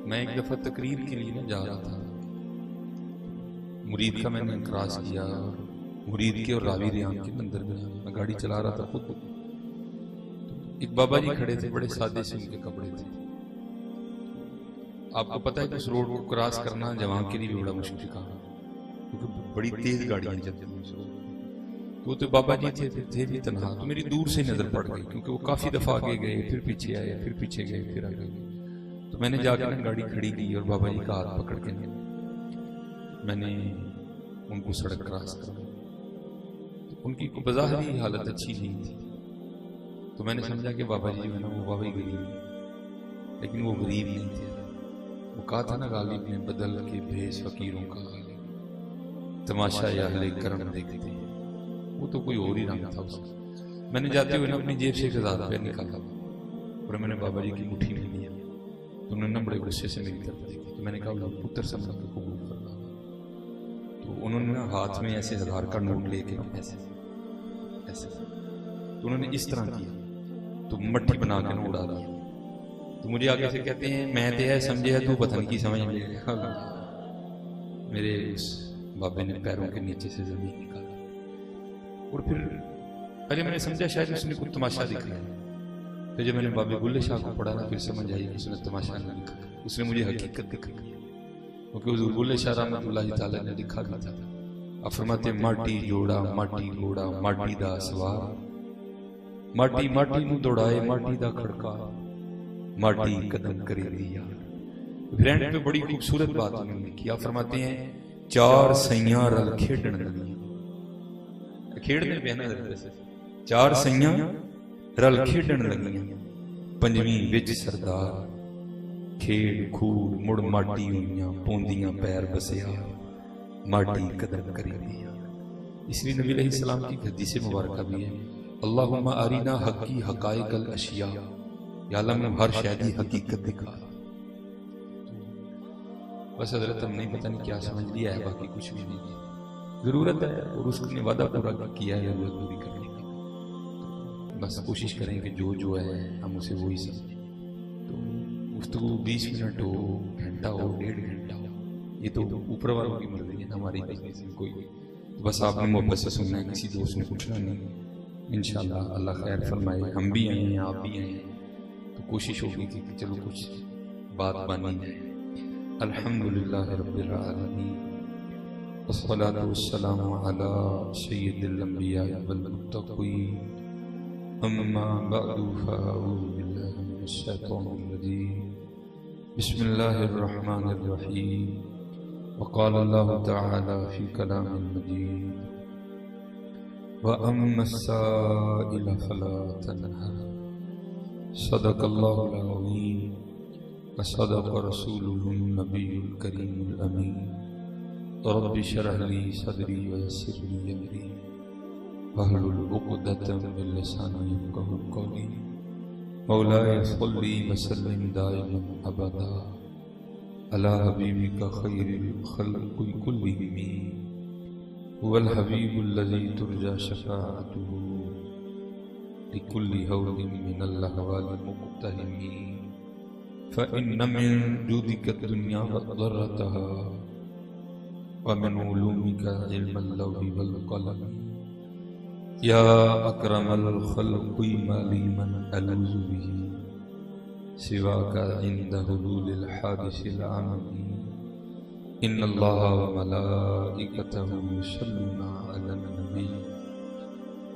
मैं एक दफ़ा तकरीर के लिए ना जा रहा था, मुरीद का मैंने क्रॉस किया और मुरीद के और रावी रियान के अंदर गया। मैं गाड़ी चला रहा था खुद। एक बाबा जी खड़े थे, बड़े सादे से उनके कपड़े थे। आपको पता है कि उस रोड को क्रॉस करना जवां के लिए भी बड़ा मुश्किल काम है, क्योंकि बड़ी तेज गाड़ियां चलती हैं उस रोड पर। तो बाबा जी थे भी तनहा, तो मेरी दूर से नजर पड़ गई, क्योंकि वो काफी दफा आगे गए, फिर पीछे आए, फिर पीछे गए, फिर आगे गए। तो मैंने जाके ना गाड़ी खड़ी की और बाबा जी का हाथ पकड़ के मैंने उनको सड़क क्रॉस कर दी। तो उनकी बज़ाहिरी हालत अच्छी नहीं थी, तो मैंने समझा कि बाबा जी जो है ना वो बाबा ही गरीब है, लेकिन वो गरीब नहीं थे। वो कहा था ना, गालिब ने बदल के भेस फकीरों का तमाशा या अहले करम देखते, वो तो कोई और ही रंग था उसका। मैंने जाते हुए ना अपनी जेब से 1000 रुपया निकाला और मैंने बाबा जी की मुट्ठी में लिया। तो उन्होंने बड़े गुस्से से मेरी तरफ देखी, तो मैंने कहा पुत्र समझ के कबूल कर ला। तो उन्होंने ना हाथ में ऐसे 1000 का नोट लेके ऐसे ऐसे, तो उन्होंने इस तरह किया, तो मट्टी बना के उड़ा दिया। तो मुझे आगे से कहते हैं, मैं तो है समझे है, तू पता नहीं की समझ में। मेरे उस बाबे ने पैरों के नीचे से जमीन निकाला और फिर पहले मैंने समझा शायद उसने कुछ तमाशा दिखाया, फिर जब मैंने बाबे बुल्ले शाह को पढ़ा ना, फिर समझ आई कि उसने तमाशा नहीं लिखा, उसने मुझे हकीकत दिखाई। क्योंकि हुज़ूर बुल्ले शाह रहमतुल्लाहि तआला ने लिखा भी था, अब फरमाते माटी जोड़ा माटी घोड़ा माटी दा सवार, माटी माटी नू दौड़ाए माटी दा खड़का, माटी कदम करे दिया। ग्रैंड पे बड़ी खूबसूरत बात उन्होंने लिखी। आप फरमाते हैं, चार सैयां रल खेडन लगी, खेड़ने पे ना, चार सैयां रल खेडन लगी, पंजवीं विच सरदार, खेड़ खूड़ मुड़ माटी हुईयां पोंदियां पैर बसिया, माटी कदम करी दिया। इसलिए नबी अलैहिस्सलाम की हदीस मुबारक भी है, अल्लाहुम्मा अरिना हक़ी हक़ाइक़ल अशिया, या अल्लाह में हर शय दी हकीकत दिखा। बस हजरत हमने पता नहीं क्या समझ लिया है, बाकी कुछ भी नहीं है। जरूरत है और उसने वादा पूरा किया है जरूरत पूरी करने की। बस कोशिश करें कि जो है हम उसे वही समझें। तो गुफ्तगू 20 मिनट हो, घंटा हो, 1.5 घंटा हो, ये तो ऊपर वालों की मर्जी है, हमारी कोई। तो बस आपने मोहब्बत से सुनना है, किसी दोस्त ने पूछना नहीं। इंशाअल्लाह अल्लाह खैर फरमाए, हम भी आए हैं, आप भी आए हैं, तो कोशिश होगी कि चलो कुछ बात बनी जाए। अल्हम्दुलिल्लाह रब्बिल आलमीन, वस्सलातु वस्सलामु अला सय्यिदिल अंबिया वल मुत्तक़ीन, अम्मा बअदु फ़अऊज़ु बिल्लाहि मिनश शैतानिर रजीम, बिस्मिल्लाहिर रहमानिर रहीम। वक़ाल अल्लाहु तआला फ़ी कलामिल मजीद, व अम्मस साइल फला तनहर, सदक़ल्लाहुल अज़ीम व सदक़ रसूलुहुन नबियुल करीमुल अमीन। रब्बि इश्रह ली सदरी व यस्सिर ली अमरी वहलुल उक़दतम मिन लिसानी यफ़क़हू क़ौली। मौलाए सल्लि व सल्लिम दाइमन अबदा अला हबीबिका खैरिल खल्क़ि कुल्लिहिम, हुवल हबीबुल लज़ी तुरजा शफ़ाअतुहु लिकुल्लि हौलिन मिनल अहवालि मुक़्तहिमी, फ़इन्न मिन जूदिका दुनिया व ज़र्रतहा व मिन उलूमिका इल्मल लौहि वल क़लम, या अकरमल खल्क़ि मा ली मन अलूज़ु बिही सिवाका इंद हुलूलिल हादिसिल आममी, इन्नल्लाह व मलाइकतहु युसल्लूना अलन नबी,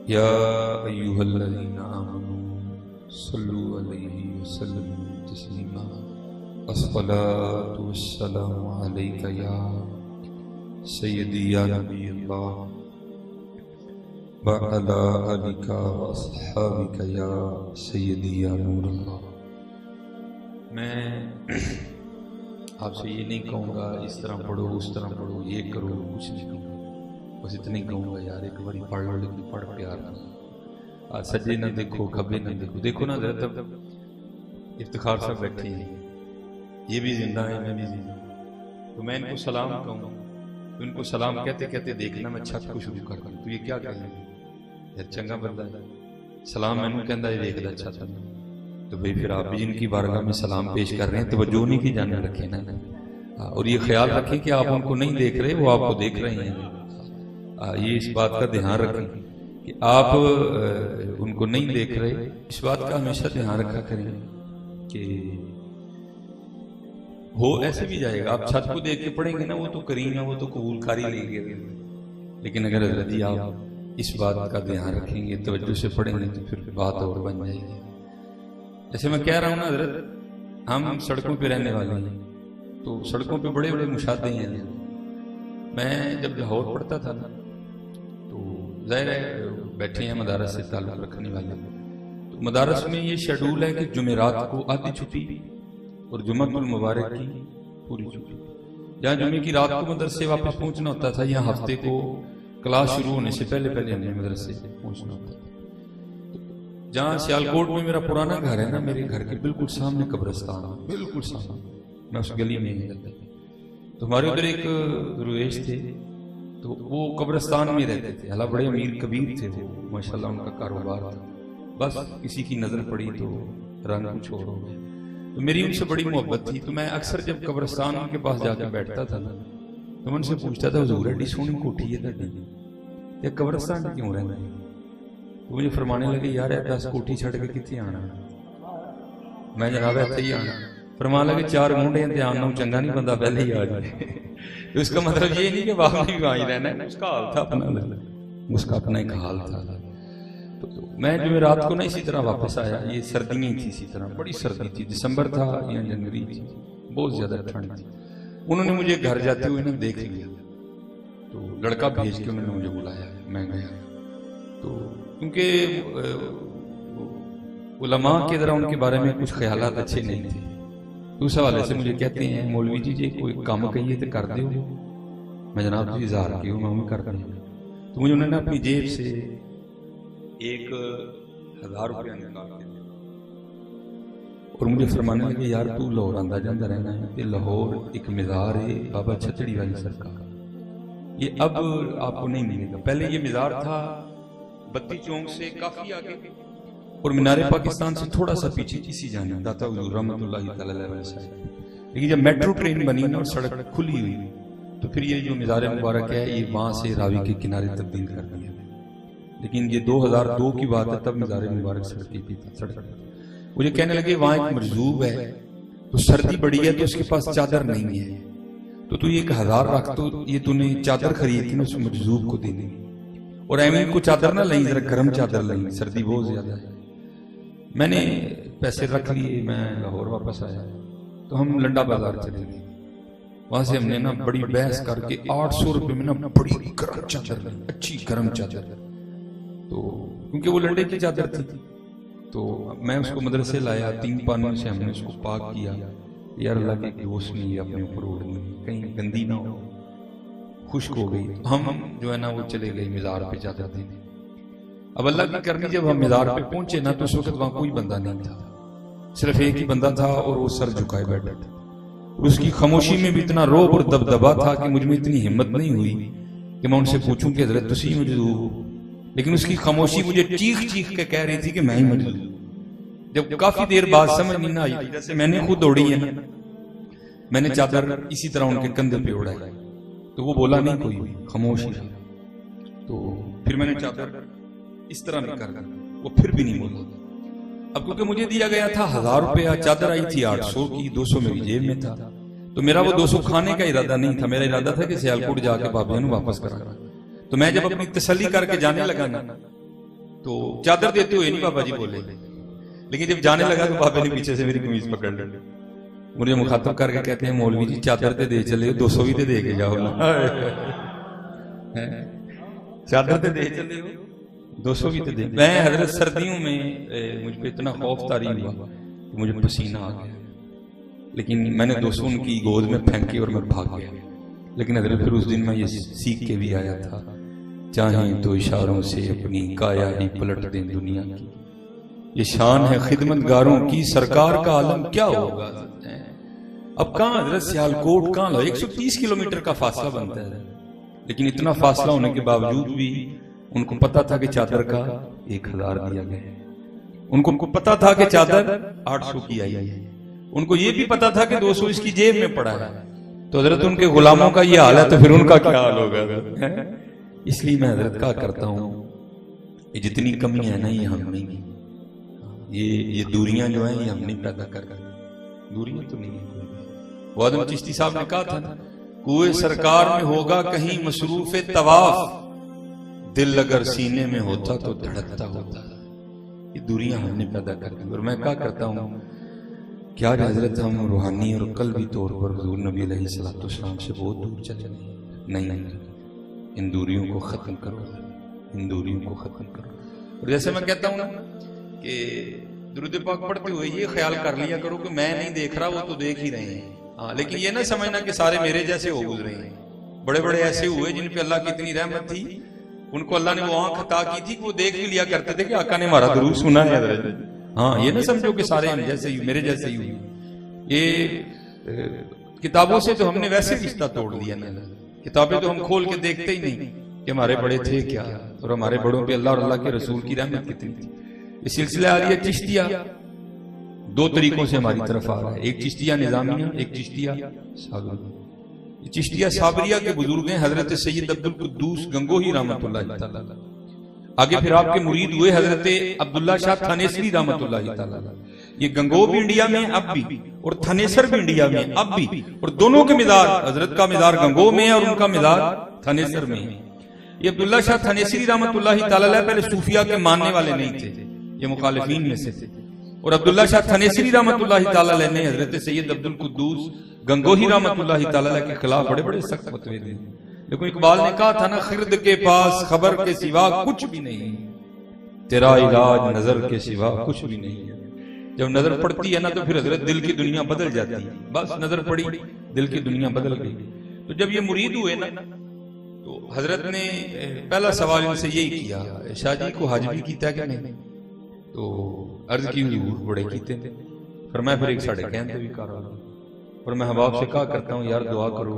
या अय्युहल्लज़ीना आमनू सल्लू अलैहि व सल्लिमू तस्लीमा। अस्सलातु वस्सलामु अलैका या सय्यदी या नबी अल्लाह व अला आलिका व अस्हाबिका या सय्यदी या नूर अल्लाह। मैं आपसे ये नहीं कहूँगा इस तरह पढ़ो, उस तरह पढ़ो, ये करो, कुछ नहीं कहूँगा। बस इतना ही कहूँगा, यार एक बारी पढ़ लो, लेकिन पढ़ प्यार ना, सज्जे ना देखो, खब्बे ना देखो। देखो ना जरा, तब इफ्तिखार साहब बैठे हैं, ये भी जिंदा है, मैं भी जिंदा। तो मैं इनको सलाम कहूँगा, तो इनको सलाम कहते कहते देखना मैं छत को शुरू कर दूँ, तो ये क्या कहेंगे, यार चंगा बंदा है, सलाम मैनू कहता है, देखदा छत। तो भाई फिर आप भी जिनकी बारगाह में सलाम पेश कर रहे हैं तवज्जो नहीं की जाने रखें ना, और ये ख्याल रखें कि आप उनको नहीं देख रहे, वो आपको देख रहे हैं। ये इस बात का ध्यान रखें कि आप उनको नहीं देख रहे, इस बात का हमेशा ध्यान रखा करें कि हो ऐसे भी जाएगा। आप छत को देख के पढ़ेंगे ना, वो तो करीम है, वो तो कबूलकारी लेंगे, लेकिन अगर हजरत जी आप इस बात का ध्यान रखेंगे, तवज्जो से पढ़ेंगे, तो फिर बात और बन जाएगी। जैसे मैं कह रहा हूं ना हजरत, हम सड़कों पे रहने वाले हैं, तो सड़कों पे बड़े बड़े मुशादे हैं। मैं जब लाहौर पढ़ता था ना, तो जाहिर है बैठे हैं मदारस से ताल्लुक रखने वाले, तो मदारस में ये शेड्यूल है कि जुमेरात को आधी छुट्टी और जुम्मतुल मुबारक की पूरी छुट्टी। जहाँ जुमे की रात को मदरसे वापस पहुंचना होता था, यहाँ हफ्ते को क्लास शुरू होने से पहले पहले हमें मदरसे पहुंचना होता था। जहाँ सियालकोट में मेरा पुराना घर है ना, मेरे घर के बिल्कुल सामने कब्रिस्तान, बिल्कुल सामने, मैं उस गली में ही रहता था। तो हमारे उधर एक रुएश थे, तो वो कब्रिस्तान में रहते थे। हालांकि बड़े अमीर कबीर थे वो, माशाल्लाह उनका कारोबार था, बस किसी की नजर पड़ी तो रंग कुछ और हो गया। तो मेरी उनसे बड़ी मोहब्बत थी, तो मैं अक्सर जब कब्रिस्तान उनके पास जाकर बैठता था ना, तो मैं उनसे पूछता था, हुजूर एडी सोहनी कोठी है तुहाडी, ये कब्रिस्तान क्यों रहना है? तो मुझे फरमाने लगे, यार 10 कोठी छड़ के कितने आना? मैं जनाब इत्थे ही आना। फरमान लगे 4 मुंडे ध्यान नाल चंगा नहीं बंदा पहले ही आ जाए। तो इसका मतलब ये नहीं कि बाप ने भी वहीं रहना है, उसका हाल था अपना, उसका अपना एक हाल था। तो मैं जो रात को ना इसी तरह वापस आया, ये सर्दियाँ थी, इसी तरह बड़ी सर्दी थी, दिसंबर था या जनवरी थी, बहुत ज्यादा ठंड थी। उन्होंने मुझे घर जाते हुए ना देख लिया, तो लड़का भेज के उन्होंने मुझे बुलाया, मैं गया। तो क्योंकि उलमा के जरा उनके बारे में कुछ ख्यालात अच्छे नहीं थे, तो उस हवाले से मुझे कहते हैं, मौलवी जी कोई काम कहिए तो कर दो। मैं जनाब जी इज़हार की हूँ, मैं भी कर दूँ। तो मुझे उन्होंने अपनी जेब से 1000 रुपया निकाल के दिया और मुझे फरमाने लगे, यार तू लाहौर आंदा जांदा रहना है, ते लाहौर एक मज़ार है बाबा छतड़ी वाली सरकार, ये अब आपको नहीं मिलेगा। पहले ये मज़ार था बत्ती चौक से काफी आगे और मीनारे पाकिस्तान से थोड़ा सा पीछे इसी जाने दाता हुजूर रहमतुल्लाहि तआला अलैहि। लेकिन जब मेट्रो ट्रेन बनी ना और सड़क खुली हुई, तो फिर ये जो मज़ार मुबारक है ये वहां से रावी के किनारे तब्दील कर दिया। लेकिन ये 2002 की बात है, तब मज़ार मुबारक सड़क। मुझे कहने लगे वहां एक मजदूब है, तो सर्दी बड़ी है तो उसके पास चादर नहीं है, तो तू 1000 रख, तो ये तूने चादर खरीद के ना उस मजदूब को दे दी। और एमिन को चादर ना लई, जरा गर्म चादर लई, सर्दी बहुत ज्यादा है। मैंने पैसे रख लिए, मैं लाहौर वापस आया, तो हम लंडा बाजार चले गए। वहां से हमने ना बड़ी बहस करके 800 रुपए में ना बड़ी गर्म चादर ली, अच्छी गर्म चादर। तो क्योंकि वो लंडे की चादर थी, तो मैं उसको मदरसे लाया, 3 पानियों से हमने उसको पाक किया। यार अल्लाह की रोशनी अपने ऊपर उड़नी, कहीं गंदी ना हो, खुश्क हो गई। हम जो है ना वो चले गए मज़ार पे चादर देने। अब अल्लाह की करनी, जब हम मज़ार पे पहुंचे ना, तो उस वक्त वहां कोई बंदा नहीं था, सिर्फ एक ही बंदा था और वो सर झुकाए बैठा था। उसकी खामोशी में भी इतना रोब और दबदबा था कि मुझ में इतनी हिम्मत नहीं हुई कि मैं उनसे पूछूं कि हजरत तुसी मौजूद हो, लेकिन उसकी खामोशी मुझे चीख चीख के कह रही थी कि मैं ही मौजूद हूं। जब काफी देर बाद समझ नहीं आई, जैसे मैंने खुद दौड़ी है ना, मैंने चादर इसी तरह उनके कंधे पे उड़ाई, तो वो बोला नहीं, कोई खामोश था। तो फिर मैंने चादर इस तरह में कर, वो फिर भी नहीं बोला। अब क्योंकि मुझे दिया गया था 1000 रुपया, चादर आई थी 800 की, 200 मेरी जेब में था, तो मेरा वो 200 खाने का इरादा नहीं था। मेरा इरादा था कि सियालकोट जाके बाबा ने वापस कराना। तो मैं जब अपनी तसल्ली करके जाने लगा ना, तो चादर देते हुए नहीं बाबा जी बोले, लेकिन जब जाने लगा तो बाबा ने पीछे से मेरी कमीज पकड़ ली, मुझे मुखातब करके कहते हैं, मौलवी जी चादर ते दे चले, 200 भी दे के जाओ ना। चादर ते दे चले हो, 200 भी तो दे। मैं हजरत सर्दियों में मुझ पे इतना खौफ तारी हुआ कि मुझे पसीना आ गया, लेकिन मैंने 200 उनकी गोद में फेंके और मैं भाग गया। लेकिन हजरत फिर उस दिन मैं ये सीख के भी आया था, चाहे तो इशारों से अपनी काया ही पलट दें दुनिया की, ये शान है खिदमतगारों की, सरकार का आलम क्या होगा। अब कहाँ हजरत सियालकोट, कहाँ 130 किलोमीटर का फासला बनता है, लेकिन इतना फासला होने के बावजूद भी उनको पता था कि चादर का 1000 दिया गया है। उनको पता था कि चादर 800 की आई है, उनको ये भी पता था कि 200 इसकी जेब में पड़ा है। तो हजरत उनके गुलामों का ये हाल है तो फिर उनका क्या हाल होगा। इसलिए मैं हजरत का करता हूं, ये जितनी कमी है ना ये हम नहीं, ये दूरियां जो हैं ये हम नहीं पैदा कर, दूरियां तो नहीं है। वो आदम चिश्ती साहब ने कहा था ना, कुएं सरकार में होगा कहीं मसरूफ तवाफ, दिल अगर सीने में होता तो धड़कता होता। ये दूरियां हमने पैदा कर दी। और मैं क्या करता हूं क्या हजरत हम रूहानी और कल्बी तौर पर हुजूर नबी अलैहिस्सलाम से बहुत दूर चले नहीं, इन दूरियों को खत्म करो, इन दूरियों को खत्म करो। और जैसे मैं कहता हूं ना कि दुरूद पाक पढ़ते हुए ये ख्याल कर लिया करो कि मैं नहीं देख रहा, वो तो देख ही रहे हैं। हाँ, लेकिन ये ना समझना कि सारे मेरे जैसे हो गुजरे हैं। बड़े बड़े ऐसे हुए जिन पे अल्लाह की इतनी रहमत थी, उनको अल्लाह ने वो आंख अता की थी कि वो देख भी लिया करते थे कि आका ने हमारा दुरूद सुना है। हाँ, ये ना समझो कि सारे हम जैसे ही मेरे जैसे ही हुए। ये किताबों से तो हमने वैसे रिश्ता तोड़ लिया ना, किताबें तो हम खोल के देखते ही नहीं कि हमारे बड़े थे क्या, और हमारे बड़ों पे अल्लाह और अल्लाह के रसूल की रहमत कितनी थी। ये सिलसिला आ रही है चिश्तिया, दो तरीकों से हमारी तरफ आ रहा है, एक चिश्तिया निजामिया, एक चिश्तिया साबरिया। चिश्तिया साबरिया के बुजुर्ग हैं हजरत सैयद अब्दुल कुद्दूस गंगोही रहमतुल्लाह तआला। आगे फिर आपके मुरीद हुए हजरत अब्दुल्ला शाह थानेसरी रहमतुल्लाह तआला। ये गंगोह भी इंडिया में अब भी और थानेसर भी इंडिया में अब भी, और दोनों के मिदार, हजरत का मिदार गंगोह में है और उनका मिदार थानेसर में है। ये अब्दुल्ला शाह थानेसरी रहमतुल्लाह तआला पहले सूफिया के मानने वाले नहीं थे, ये मुखालिफीन में से थे। और अब्दुल्ला शाह थानेसरी रहमतुल्लाह तआला ने हजरत सैयद अब्दुल कुद्दूस गंगोही रहमतुल्लाह तआला के खिलाफ बड़े बड़े सख्त फतवे दिए। लेकिन इकबाल ने कहा था ना, खिर्द के पास खबर के सिवा कुछ भी नहीं, तेरा इलाज नजर के सिवा कुछ भी नहीं है। जब नजर पड़ती है ना तो फिर हजरत दिल की दुनिया बदल जाती है। बस नजर पड़ी, दिल की दुनिया बदल गई। तो जब ये मुरीद हुए ना तो हजरत ने पहला सवाल इनसे यही किया, शाह जी को हज भी किया क्या नहीं? तो अर्ज की हुजूर बड़े कीते थे। फरमाया फिर एक साढ़े कहते भी कर रहा, और मैं हबाब से कहा करता हूँ यार दुआ करो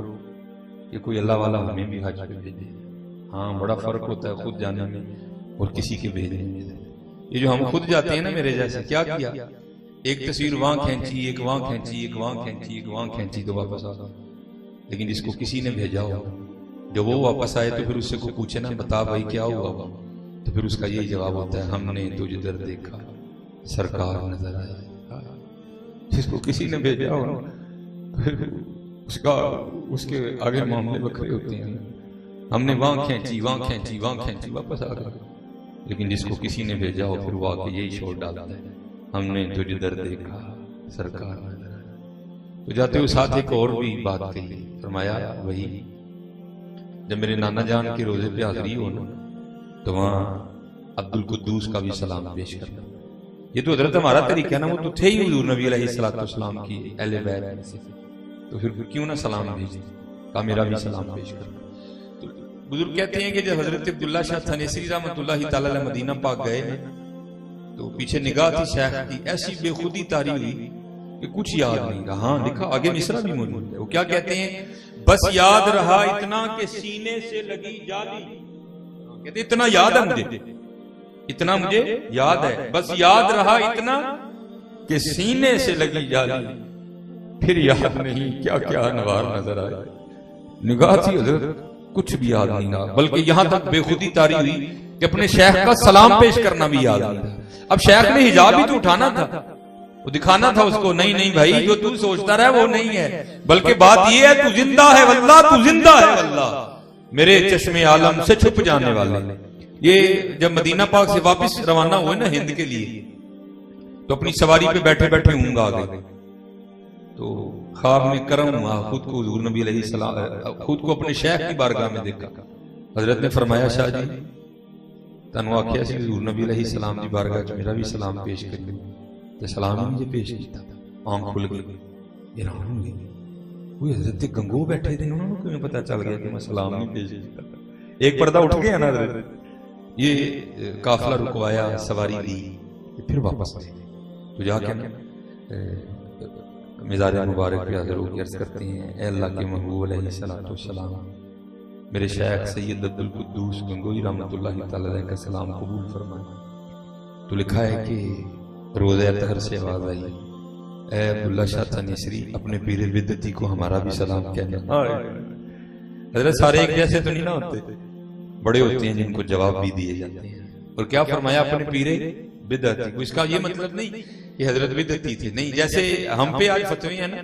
कि कोई अल्लाह वाला हमें भी हज पे भेजे। हाँ, बड़ा फर्क होता है खुद जाने में और किसी के भेजने में। ये जो हम खुद जाते हैं ना मेरे जैसे, क्या किया, एक तस्वीर वहां खींची, एक वहां खींची, एक वहां खींची, एक वहां खींची तो वापस आ गया। लेकिन जिसको किसी ने भेजा हो, जब वो वापस आए तो फिर उससे को पूछे ना, बता भाई क्या हुआ, तो फिर उसका यही जवाब होता है, हमने तुझ दर देखा सरकार नजर आया। जिसको किसी ने भेजा हो फिर उसका उसके आगे मामले बखरे होते हैं। हमने वहां खींची, वहां खींची, वहां खींची, वापस आ गए। लेकिन जिसको किसी ने भेजा हो फिर वो आके यही छोड़ डालता है, हमने तुझ दर देखा सरकार नजर आया। तो जाते हुए साथ एक और भी बात कही, फरमाया वही जब मेरे नाना जान के रोजे पे हाजिरी हो ना तो वहां अब्दुल कुद्दूस का भी सलाम पेश करना। ये तो हजरत हमारा तरीका है ना, वो तो थे ही हुजूर नबी अलैहिस्सलाम की अहले बैत में से, तो फिर क्यों ना सलाम भेज का मेरा भी सलाम पेश करना। तो बुजुर्ग कहते हैं कि जब हजरत अब्दुल्ला शाह थानेसरी रहमतुल्लाह तआला अलैह मदीना पाक गए तो पीछे निगाह थी शेख की, ऐसी बेखुदी तारी हुई कि कुछ याद नहीं रहा। हाँ, लिखा आगे मिसरा भी मौजूद है। वो क्या कहते हैं, बस याद रहा इतना के सीने से लगी जाली। कहते इतना याद है मुझे, इतना मुझे याद है, बस याद रहा इतना के सीने से लगी जाली, फिर याद नहीं क्या क्या अनवार नजर आए। निगाह थी हजरत, कुछ भी याद नहीं रहा, बल्कि यहां तक बेखुदी तारी हुई कि अपने शेख का सलाम पेश करना भी याद नहीं था। अब शेख ने हिजाब भी तो उठाना था, वो दिखाना था उसको, नहीं नहीं भाई जो तू सोचता रहा वो नहीं है, बल्कि बात ये है तू जिंदा है वल्लाह, तू जिंदा है वल्लाह, मेरे चश्मे आलम से छुप जाने वाले। ये जब मदीना पाक से वापस रवाना हुए ना हिंद के लिए, तो अपनी सवारी पे बैठे बैठे ऊँग आ गए। तो ख्वाब में करम हुआ, खुद को हुजूर नबी अलैहिस्सलाम, खुद को अपने शेख की बारगाह में देखा। हजरत ने फरमाया शाह जी तनु आख्या सी हुजूर नबी अलैहिस्सलाम की बारगाह च मेरा भी सलाम पेश कर लो। तो सलाम ही मुझे पेश किया, आंख खुल गई, हैरान हो गई। वो हजरत गंगोह बैठे थे, उन्होंने क्यों पता चल गया कि मैं सलाम नहीं पेश किया? एक पर्दा उठ गया ना हजरत। ये काफिला रुकवाया, सवारी दी, फिर वापस आए। तो जाके मिज़ार मुबारक पे हाजिर होकर अर्ज करते हैं, ऐ अल्लाह के महबूब अलैहिस्सलाम, मेरे शेख सैयद अब्दुल कुद्दूस गंगोही रहमतुल्लाह तआला अलैह का सलाम कबूल फरमाए। तो लिखा है कि रोज़े अतहर से आवाज आई, ए अब्दुल्ला शाह तनेसरी अपने पीर बिदती को हमारा भी सलाम कहना। हजरत सारे एक जैसे तो नहीं ना होते, बड़े होते हैं जिनको जवाब भी दिए जाते हैं। और क्या फरमाया अपने पीर बिदती को? इसका ये मतलब नहीं कि हजरत बिदती थे, नहीं। जैसे हम पे आज फतवे हैं ना,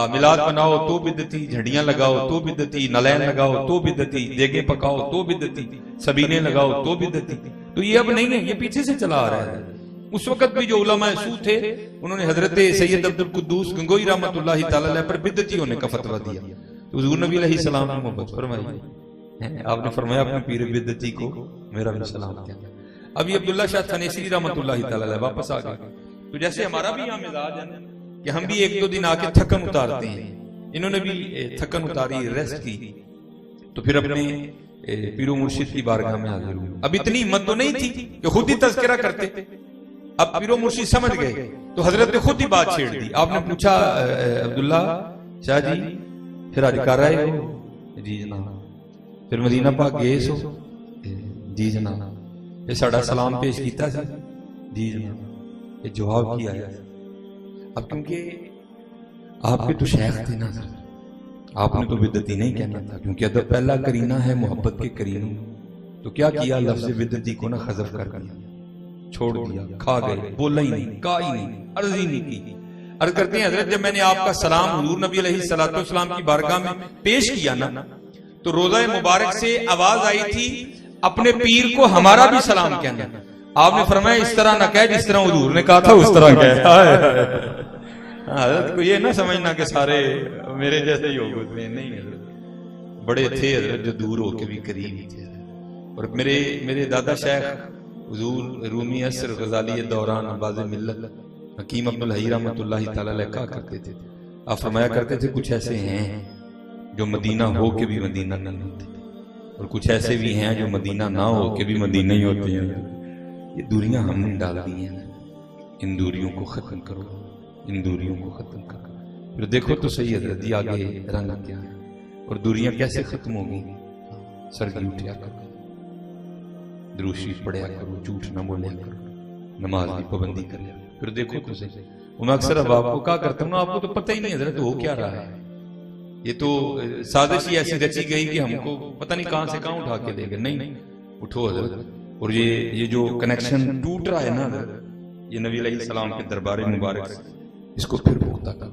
मिलाद बनाओ तो बिदती, झंडियां लगाओ तो बिदती, नलैन लगाओ तो बिदती, देगे पकाओ तो बिदती, सबीने लगाओ तो बिदती। तो ये अब नहीं है, ये पीछे से चला आ रहा है। उस वक्त भी जो उलमा सू थे उन्होंने हजरत सैयद अब्दुल कुद्दूस गंगोई रहमतुल्लाहि तआला अलैह पर बिदती होने का फतवा दिया। तो हुजूर नबी अलैहि सलाम ने मोहब्बत फरमाई, आपने फरमाया अपने पीर बिदती को मेरा भी सलाम किया। अभी अब्दुल्ला शाह तनेसरी रहमतुल्लाहि तआला अलैह वापस आ गए। तो जैसे हमारा भी यहाँ मिजाज है कि हम भी एक दो दिन आके थकन उतारते हैं, इन्होंने भी थकन उतारी, रेस्ट की, तो फिर अपने पीरो मुर्शिद की बारगाह में हाजिर हुए। अब इतनी हिम्मत तो नहीं थी कि खुद ही तज़किरा करते। अब पीरो मुर्शिद समझ गए तो हजरत ने खुद ही बात छेड़ दी। आपने पूछा अब्दुल्ला शाह जी फिर आज कर रहे हो? जी जनाब। फिर मदीना पाक गए सो? जी जनाब। फिर साड़ा सलाम पेश किया? जी जनाब। ये जवाब किया है। अब क्योंकि आपके तो शेख थे ना, आपने तो बिदती नहीं कहना था, क्योंकि अदब पहला करीना है मोहब्बत के करीनों। तो क्या किया, लफ्ज़ बिदती को ना हज़फ कर दिया, छोड़ दिया, खा गए, बोला ही नहीं, कहा ही नहीं, अर्ज ही नहीं की। अर्ज करते हैं हजरत जब मैंने आपका सलाम हुजूर नबी अलैहिस्सलातु वस्सलाम की बारगाह में पेश किया ना, तो रोज़ा मुबारक से आवाज आई थी अपने पीर को हमारा भी सलाम कहना। आपने फरमाया इस तरह ना कह जिस तरह हुजूर ने कहा था उस तरह कह। हजरत को ये ना समझना कि सारे मेरे जैसे ही हो गए, नहीं हजरत बड़े थे हजरत जो दूर होके भी करीब ही थे। और मेरे दादा शेख हुजूर रूमी असर गजाली दौरान आवाज़ मिल्लत हकीम अब्दुल हई रहमतुल्लाहि तआला अलैह कहा करते थे, आप फरमाया करते थे कुछ ऐसे हैं जो मदीना हो के भी मदीना नहीं होते, और कुछ ऐसे भी हैं जो मदीना ना हो के भी मदीना ही होते हैं। ये दूरियां हमने डाल दी हैं, इन दूरियों को खत्म करो, इन दूरियों को खत्म करो। फिर देखो तो सही हजरत जी आगे रंग क्या है और दूरियां कैसे खत्म होगी। सरगी उठा करो, दुरूद शरीफ पढ़ा करो, झूठ न बोला करो, नमाज की पाबंदी कर। फिर देखो तो सही, मैं अक्सर अब आपको क्या करता हूँ ना, आपको तो पता ही नहीं हजरत हो क्या रहा है। ये तो साजिश ही ऐसी रची गई कि हमको पता नहीं कहां से कहां उठा के ले गए। नहीं, उठो हजरत। और ये जो कनेक्शन टूट रहा है ना ये नबी अलैहिस्सलाम के दरबार मुबारक से, इसको फिर पुख्ता कर।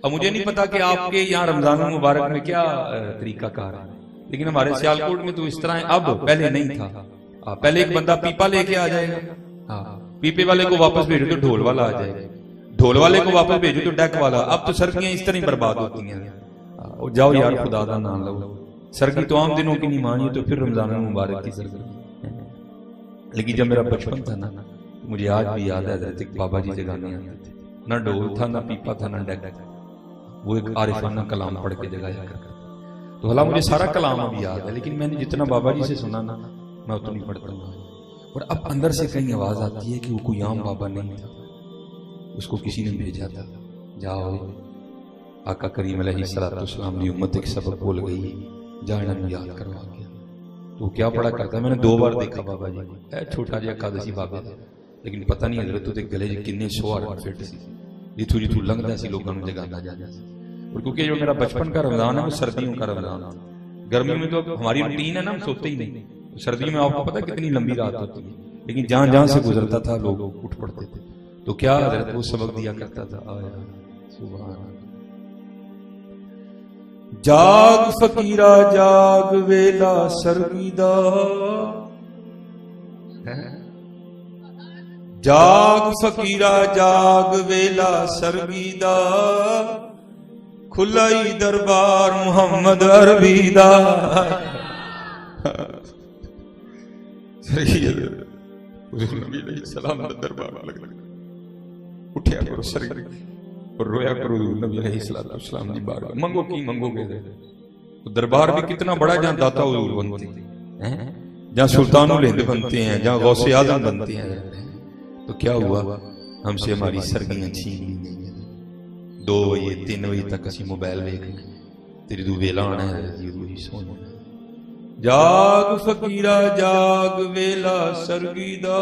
अब मुझे नहीं पता कि आपके यहाँ रमजान मुबारक में क्या तरीका कार है, लेकिन हमारे सियालकोट में तो इस तरह है। अब पहले नहीं था, पहले एक बंदा पीपा लेके आ जाएगा, पीपे वाले को वापस भेजो तो ढोल वाला आ जाएगा, ढोल वाले को वापस भेजो तो डेक वाला। अब तो सर्दियां इस तरह बर्बाद होती हैं। जाओ यार खुदा दा नाम लो, सर्दी तो आम दिनों की नहीं मानी तो फिर रमजान मुबारक की सर्दी। लेकिन जब मेरा बचपन था ना, मुझे आज भी याद है हजरत बाबा जी जगाने आते थे, ना ढोल था, ना पीपा था, ना डेक, वो एक आरिफाना कलाम पढ़ के जगाया करते। तो हालांकि मुझे सारा कलाम अभी याद है, लेकिन मैंने जितना बाबा जी से सुना ना मैं उतना नहीं पढ़ता हूँ। और अब अंदर से कहीं आवाज आती है कि वो कोई आम बाबा नहीं था, उसको किसी ने भेजा था, जाओ आका करीम अलैहिस्सलाम की उम्मत एक सबक बोल गई, जाना याद करवा के। तो क्या पढ़ा करता है, मैंने 2 बार देखा बाबा जी को, छोटा जिहा कादसी बाबा था, लेकिन पता नहीं हजरत तो गले च किन्ने 100 फिट सी, जिथू जिथू लंघदा सी लोगों को जगाना जाता सी। और क्योंकि जो मेरा बचपन का रमजान है वो सर्दियों का रमजान है, गर्मियों में तो हमारी रूटीन है ना, हम सोते ही नहीं। सर्दियों में आपको पता कितनी लंबी रात होती है, लेकिन जहां जहां से गुजरता था लोग उठ पड़ते थे। तो क्या हजरत वो सबक दिया करता था, सुभान जाग फकीरा जाग वेला सरगीदा, जाग फकीरा जाग वेला सरगीदा, खुलाई दरबार मुहम्मद अरबीदा। उठिया करो सरगी और रोया करो नबी अलैहिस्सलाम की बारगाह। मंगो की मंगोगे, तो दरबार भी कितना बड़ा, जहाँ दाता हुजूर बनते हैं, जहाँ सुल्तानुल हिंद बनते हैं, जहाँ गौसे आजम बनते हैं। तो क्या हुआ, हमसे हमारी सरगियां छीन ली। 2 बजे 3 बजे तक असी मोबाइल देख तेरी तू वेला आना है, जाग फकीरा जाग वेला सरगीदा,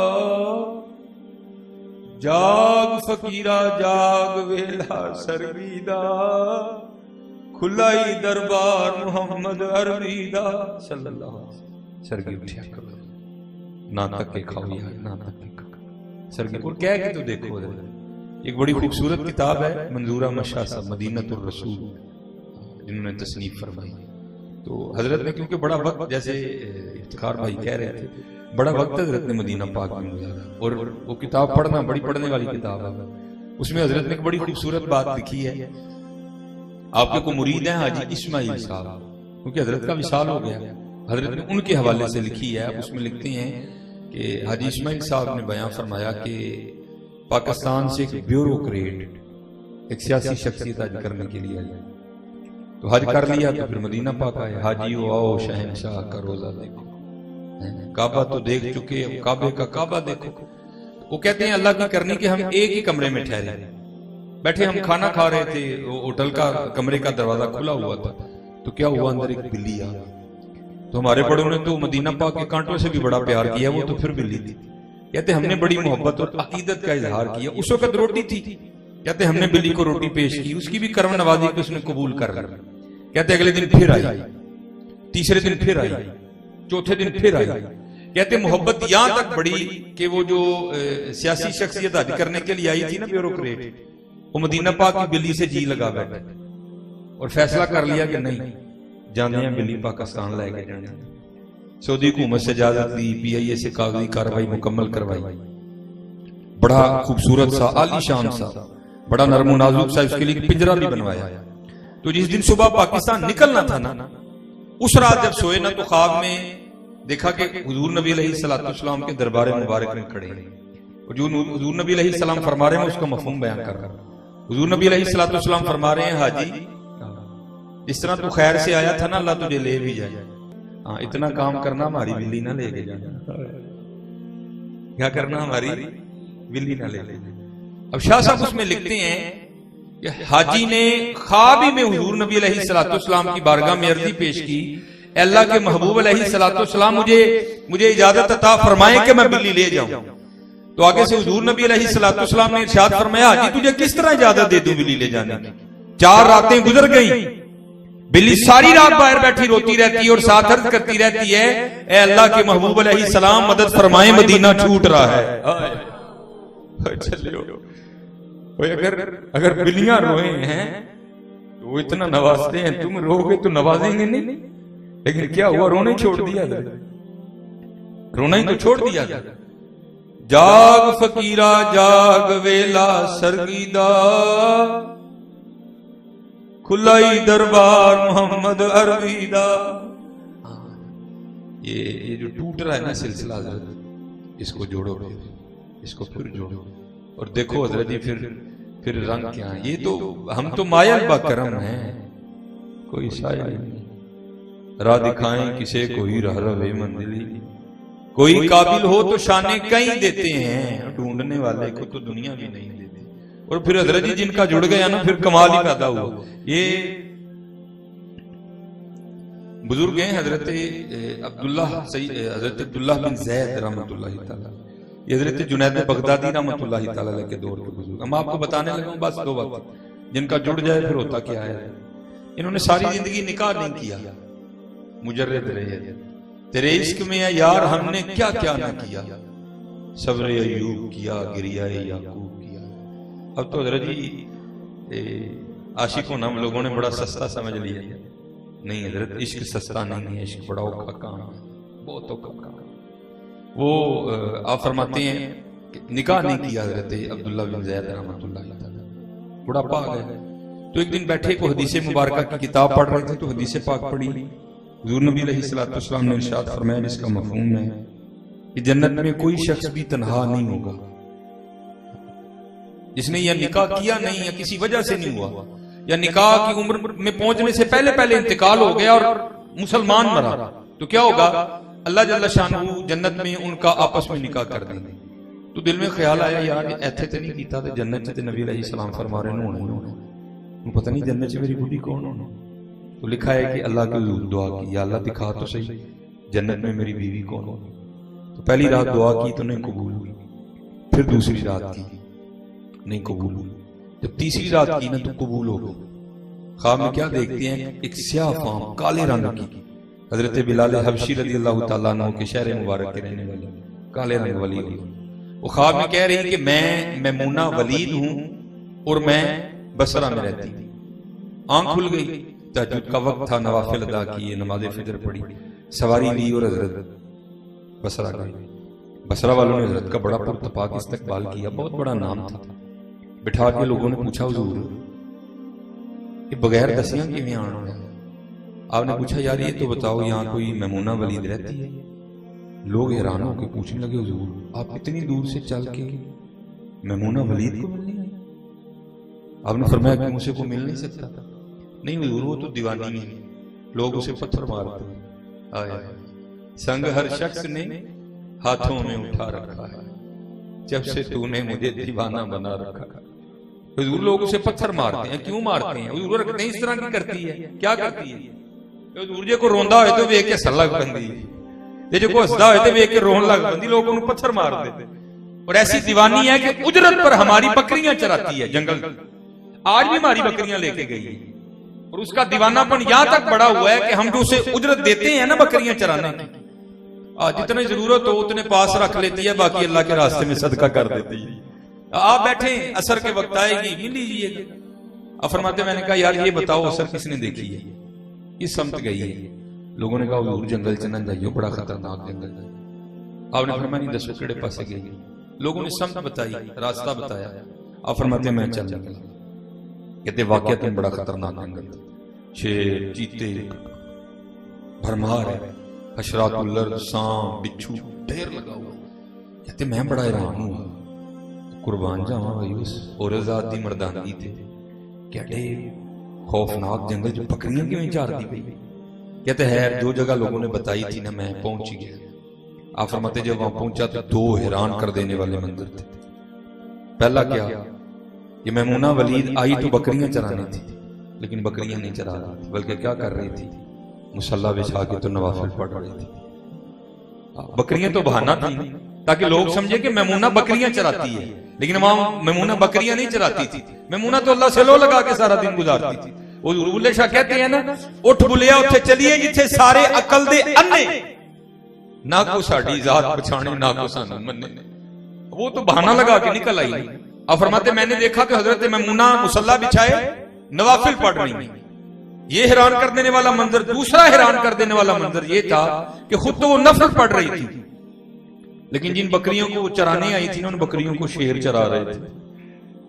जाग फकीरा जाग वेला सरगीदा, खुलाई दरबार मुहम्मद अरबीदा सल्लल्लाहु अलैहि वसल्लम। सरगी उठिया करो, ना तक के खाओ यार, ना तक के खाओ सरगी। और कह के तो देखो, एक बड़ी खूबसूरत किताब है मंजूरा मशा साहब मदीनतुर रसूल, जिन्होंने तसनीफ फरमाई। तो हजरत ने, क्योंकि बड़ा वक्त, जैसे इफ्तिखार भाई कह रहे थे, बड़ा वक्त हजरत ने मदीना पाक में गुजारा, और वो किताब पढ़ना बड़ी पढ़ने वाली किताब है। उसमें हजरत ने एक बड़ी खूबसूरत बात लिखी है। आपके को मुरीद हैं हाजी इस्माइल साहब, क्योंकि हजरत का विसाल हो गया, हजरत ने उनके हवाले से लिखी है। उसमें लिखते हैं कि हाजी इस्माइल साहब ने बयां फरमाया कि पाकिस्तान से एक ब्यूरोक्रेट, एक सियासी शख्सियत हज करने के लिए आई, तो हज कर लिया, तो फिर मदीना पाक आए। हाजी आओ शहनशाह का रोजा देखो, काबा तो देख चुके, अब काबे का काबा देखो। वो कहते हैं अल्लाह की करनी कि हम एक ही कमरे में ठहरे बैठे, हम खाना खा रहे थे, होटल का कमरे का दरवाजा खुला हुआ था, तो क्या हुआ, अंदर एक बिल्ली आ गई। तो हमारे बड़ों ने तो मदीना पाक के कांटों से भी बड़ा प्यार किया, वो तो फिर बिल्ली थी। कहते हमने बड़ी मोहब्बत और अकीदत का इजहार किया। उस वक्त रोटी थी, कहते हमने बिल्ली को रोटी पेश की, उसकी भी कर्म नवाजी को उसने कबूल कर लिया। कहते अगले दिन फिर आई, तीसरे दिन फिर आई, चौथे दिन फिर आई। कहते मोहब्बत यहां तक बढ़ी कि वो जो सियासी शख्सियत हज करने के लिए आई थी ना, ब्यूरोक्रेट, वो मदीना पाक की बिल्ली से जी लगा बैठे और फैसला कर लिया कि नहीं, जाने हैं बिल्ली पाकिस्तान लेके जाने। सऊदी हुकूमत से इजाजत दी, PIA से कागजी कार्रवाई मुकम्मल करवाई। बड़ा खूबसूरत सा आलीशान सा बड़ा नरम नाजुक सा उसके लिए पिंजरा भी बनवाया। तो जिस दिन सुबह पाकिस्तान निकलना था ना, उस रात जब सोए ना, तो ख्वाब में देखा कि हुजूर नबी अलैहिस्सलाम के दरबार मुबारक में खड़े हैं, और जो हुजूर नबी अलैहिस्सलाम फरमा रहे हैं उसका मफहूम बयान कर रहा हूं। हुजूर नबी अलैहिस्सलाम फरमा रहे हैं, हाजी जिस तरह तू खैर से आया था ना, अल्लाह तुझे ले भी जाए। हाँ, इतना काम करना हमारी बिल्ली ना लेके जाना, क्या करना हमारी बिल्ली ना ले। अब शाह साहब उसमें लिखते हैं कि हाजी ने ख्वाब ही में हुजूर नबी अलैहिस्सलाम की बारगाह में अर्जी पेश की, अल्लाह के महबूब अलैहिस्सलाम मुझे इजाजत अता फरमाएं कि मैं बिल्ली ले जाऊं। तो आगे से हुजूर नबी अलैहिस्सलाम ने इरशाद फरमाया, हाजी तुझे किस तरह इजाजत दे दूं बिल्ली ले जाने की? 4 रातें गुजर गई, बिल्ली सारी रात बाहर बैठी रोती रहती है और साथ अर्ज करती रहती है, ए अल्लाह के महबूब अलैहिस्सलाम मदद फरमाएं, मदीना छूट रहा है। अगर बिल्लियां रोए हैं तो वो इतना नवाजते हैं, तुम रोगे तो नवाजेंगे नहीं। लेकिन क्या हुआ, रोने छोड़ दिया, रोना ही तो छोड़ दिया। जाग फकीरा जाग वेला सरगीदा, खुलाई दरबार मोहम्मद अरबीदा। ये जो टूट रहा है ना सिलसिला, इसको जोड़ो, इसको फिर जोड़ो और देखो हजरत जी फिर रंग क्या है। ये तो हम तो मायल बकरम हैं, कोई शायर नहीं, राह दिखाएं किसे कोई रह रहे मंजिली, कोई काबिल हो तो शाने कहीं देते हैं, ढूंढने वाले को तो दुनिया भी नहीं देती। और फिर हजरत जी जिनका जुड़ गया ना, फिर कमाल ही पैदा हुआ। ये बुजुर्ग हैं हजरत अब्दुल्लाह बिन ज़ैद रहमतुल्लाह तआला, ये हजरत जुनैद बगदादी रहमतुल्लाह तआला के दौर के बुजुर्ग। हम आपको बताने लगा बस 2 बात, जिनका जुड़ जाए फिर होता क्या है। इन्होंने सारी जिंदगी निकाह नहीं किया, मुजर्रद रहे। तेरे इश्क में है यार हमने क्या क्या ना किया, सब्र अय्यूब किया, गिरिया याकूब किया। अब तो हजरत जी आशिकों हम लोगों ने बड़ा सस्ता समझ लिया। नहीं हजरत, इश्क सस्ता नहीं है, इश्क बड़ा औखा काम है, बहुत औखा काम। वो आप फरमाते हैं कि निकाह नहीं किया हजरत अब्दुल्लाह बिन ज़ैद रहमतुल्लाह तआला, बुढ़ापा आ गया। तो एक दिन बैठे को हदीस मुबारका की किताब पढ़ रहे थे, तो हदीस पाक पढ़ी। हुजूर नबी अलैहिस्सलाम ने इरशाद फरमाया, जिसका मफहूम है कि जन्नत में कोई शख्स भी तन्हा नहीं होगा जिसने यह निकाह किया नहीं या किसी वजह से नहीं हुआ, या निकाह की उम्र में पहुंचने से पहले इंतकाल हो गया और मुसलमान मरा, तो क्या होगा, अल्लाह जल्ल शानहू जन्नत में उनका आपस में निकाह कर देंगे। तो दिल में ख्याल आया यार ऐथे तो नहीं कीता ते जन्नत च नबी अलैहिस्सलाम फरमा रहे होना, पता नहीं जन्नत च मेरी बुढ़ी कौन होना। तो लिखा है कि अल्लाह के दुआ की, या अल्लाह दिखा तो सही जन्नत में मेरी बीवी कौन होगी। तो पहली रात दुआ की तो नहीं कबूल हुई, फिर दूसरी रात की, नहीं कबूल हुई। जब तीसरी रात की ना तो कबूल हो गई। ख्वाब में क्या देखते हैं, एक स्याह फाम काले रंग की, हजरत बिलाल हबशी रज़ी अल्लाह ताला अन्हु के शहर मुबारक के रहने वाले काले रंग वाली हुई। वो ख्वाब में कह रही कि मैं मैमूना वलीद हूं और मैं बसरा में रहती थी। आंख खुल गई, तहज्जुद का वक्त था, नवाफिल अदा किए, नमाज फजर पढ़ी, सवारी ली और हजरत बसरा गए। बसरा वालों ने हजरत का बड़ा पुरतपाक इस्तकबाल किया, बहुत बड़ा नाम था। बिठा के लोगों ने पूछा, हुजूर ये बगैर दसिया किवें आना है? आपने पूछा, यार ये तो बताओ यहाँ कोई मैमूना वलीद रहती है? लोग हैरान होकर पूछने लगे, हुजूर आप इतनी दूर से चल के मैमूना वलीद को मिलने आए? आपने फरमाया कि मुझसे को मिल नहीं सकता। नहीं हुजूर, वो तो दीवानी है, लोग उसे पत्थर मारते हैं। आया संग हर शख्स ने हाथों में उठा रखा है, जब से तूने मुझे दीवाना बना रखा। हुजूर लोग उसे पत्थर मारते हैं, क्यों मारते हैं? हुजूर नहीं इस तरह की करती है, क्या करती है? हुजूर जे को रोंदा हो तो वेख के हसन लग पैंदी, जे को हसदा हो तो वेख के रोन लग पैंदी, लोग उन्हें पत्थर मार देते। और ऐसी दीवानी है कि उजरत पर हमारी बकरियां चराती है जंगल। आज भी हमारी बकरियां लेके गई है और उसका दीवानापन यहां तक बड़ा हुआ है कि हम जो उसे उजरत देते हैं ना बकरियां चराने की, जितनी जरूरत हो उतने पास रख लेती है, बाकी अल्लाह के रास्ते में सदका कर देती है। आप बैठे, असर के वक्त आएगी, मिल लीजिएगा। अब फरमाते, मैंने कहा यार ये बताओ असर किसने देखी है? इस समत गई है। लोगों ने कहा हुजूर जंगल च न जाइयो, बड़ा खतरनाक जंगल है। आपने फरमाया नहीं दसो केड़े पासे गई? लोगों ने समत बताई, रास्ता बताया। आप फरमाते मैं चल निकला। कहते वाकया तुम बड़ा खतरनाक जंगल, शेर, चीते, भरमार है, हशरातुल अर्द, सांप, बिच्छू ढेर लगा हुआ। कहते मैं बड़ा हैरान हूं, कुर्बान जावा भाई उस औरजात दी मर्दानगी थे। कहते खौफनाक जंगल जो बकरियां क्यों चारती पई? कहते है जो जगह लोगों ने बताई थी ना, मैं पहुंच गया। आप फरमाते जब वहां पहुंचा तो दो हैरान कर देने वाले मंजर थे। पहला क्या, ये मैमूना वलीद आई तो बकरियां चरानी थी, लेकिन बकरियां नहीं चरा रही थी, बल्कि क्या कर रही थी, मुसल्ला बिछा के तो नवाफिल पढ़ रही थी। बकरियां तो बहाना थी ताकि लोग समझे कि मैमूना बकरियां चराती है, लेकिन वहां मैमूना बकरियां नहीं चराती थी। मैमूना तो अल्लाह से लो लगा के सारा दिन गुजारती थी। वो बुल्ले शाह कहते हैं ना, उठ बुलिया उठे चलिए जिथे सारे अकल दे अन्ने, ना को साडी जात पछाणे ना को सानू मन्ने। वो तो बहाना लगा के निकल आई। अब फरमाते मैंने देखा कि हजरत मैमूना मुसल्ला बिछाए नवाफिल पढ़ रही है। ये हैरान कर देने वाला मंजर। दूसरा हैरान कर देने वाला मंजर ये था कि खुद तो वो नफल पढ़ रही थी, लेकिन जिन बकरियों को चराने आई थी ना, उन बकरियों को शेर चरा रहे थे।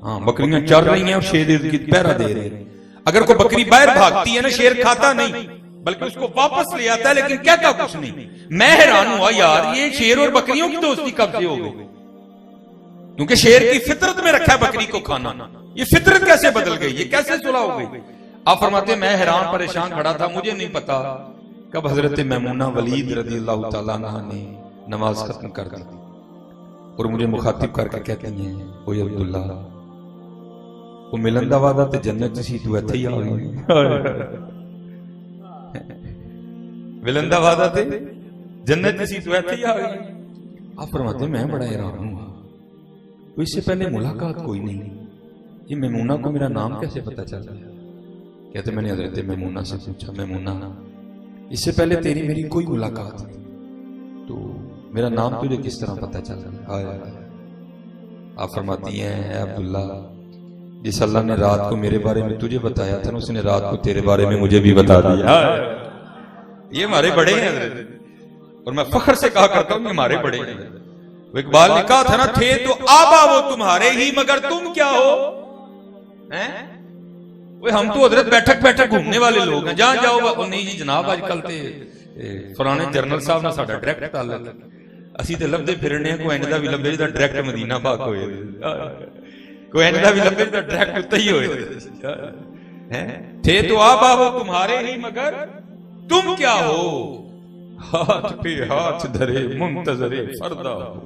हाँ, बकरियां चर रही हैं और शेर की पहरा दे रहे हैं। अगर कोई बकरी बाहर भागती है ना, शेर खाता नहीं बल्कि उसको वापस ले आता है, लेकिन कहता कुछ नहीं। मैं हैरान हुआ यार, ये शेर और बकरियों की दोस्ती कब से हो गई? क्योंकि शेर की फितरत में रखा है बकरी को खाना, ये फितरत कैसे बदल गई, ये कैसे सुलह हो गई? आप फरमाते मैं हैरान परेशान खड़ा था, मुझे नहीं पता कब हजरत मैमूना वलीद रज़ी अल्लाह तआला अन्हा ने नमाज खत्म कर दी और मुझे मुखातिब करके कहती हैं, ओ अब्दुल्ला वो मिलन दा वादा ते जन्नत सी, तू इत्थे ही आ गई। मिलन दा वादा ते जन्नत सी, तू इत्थे ही आ गई। आप फरमाते मैं बड़ा हैरान हूं, तो इससे पहले मुलाकात कोई नहीं, ये मैमूना को मेरा नाम कैसे पता चल गया? कहते मैंने हजरत मैमूना से पूछा, मैमूना इससे पहले तेरी मेरी कोई मुलाकात नहीं, तो मेरा नाम तुझे किस तरह पता चल रहा है? आप फरमाती हैं अब्दुल्ला, जिस अल्लाह ने रात को मेरे बारे में तुझे बताया था ना, उसने रात को तेरे बारे में मुझे भी बता दिया। ये हमारे बड़े हैं और मैं फख्र से कहा करता हूं कि हमारे बड़े हैं। वो इकबाल ने कहा था ना, थे तो आबा वो तुम्हारे ही मगर तुम क्या हो? हैं हम तो हजरत बैठक बैठक घूमने वाले लोग हैं, जहां जाओ नहीं जी जनाब आजकल ते फलाने जनरल साहब ना साडा डायरेक्ट ताल्लुक, ਅਸੀਂ ਤੇ ਲੱਭਦੇ ਫਿਰਨੇ ਕੋਈ ਇੰਜ ਦਾ ਵੀ ਲੱਭੇ ਜਿਹਦਾ ਡਾਇਰੈਕਟ ਮਦੀਨਾ ਪਾਕ ਹੋਏ, कोई इंज भी लंबे तो डायरेक्ट उत्ते ही होए हैं। थे तो आप आओ तुम्हारे ही मगर तुम क्या हो? हाथ पे हाथ धरे मुंतजरे फरदा हो।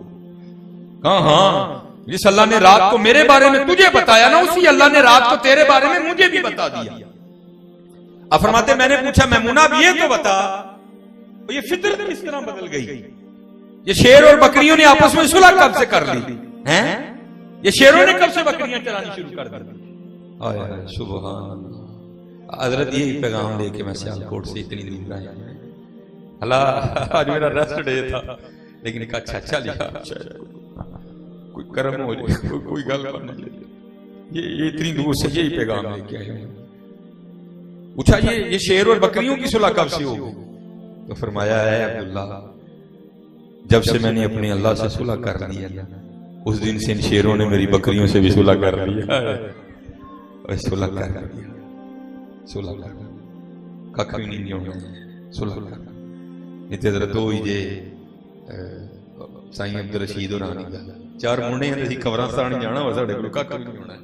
कहा जिस अल्लाह ने रात को मेरे बारे में तुझे बताया ना, उसी अल्लाह ने रात को तेरे बारे में मुझे भी बता दिया। अब फरमाते मैंने पूछा मैमूना अब ये तो बता, ये फितरत किस तरह बदल गई? ये शेर और बकरियों ने आपस में सुलह कब से कर ली हैं? ये शेरों ने कब से बकरियां चलानी शुरू कर दी? आया सुभान अल्लाह। हजरत यही पैगाम लेके मैं सियालकोट से इतनी दूर आया। अल्लाह आज मेरा रेस्ट डे था, लेकिन एक अच्छा चल यार कोई कर्म हो जाए, कोई गल करने ये इतनी दूर से यही पैगाम लेके आए। पूछा ये शेर और बकरियों की सुलह कब से हो गई? तो फरमाया है अब्दुल्ला, जब से मैंने अपने अल्लाह से सुलह कर लिया उस दिन से इन शेरों ने मेरी बकरियों से भी सुलह कर लिया। सुलह कर लिया, सुलह कर कख भी नहीं होना, सुलह कर इतने हजरत हो जे साईं अब्दुल रशीद और आनी गल चार मुंडे हैं कब्रिस्तान जाना हो साडे कोल कख भी नहीं होना।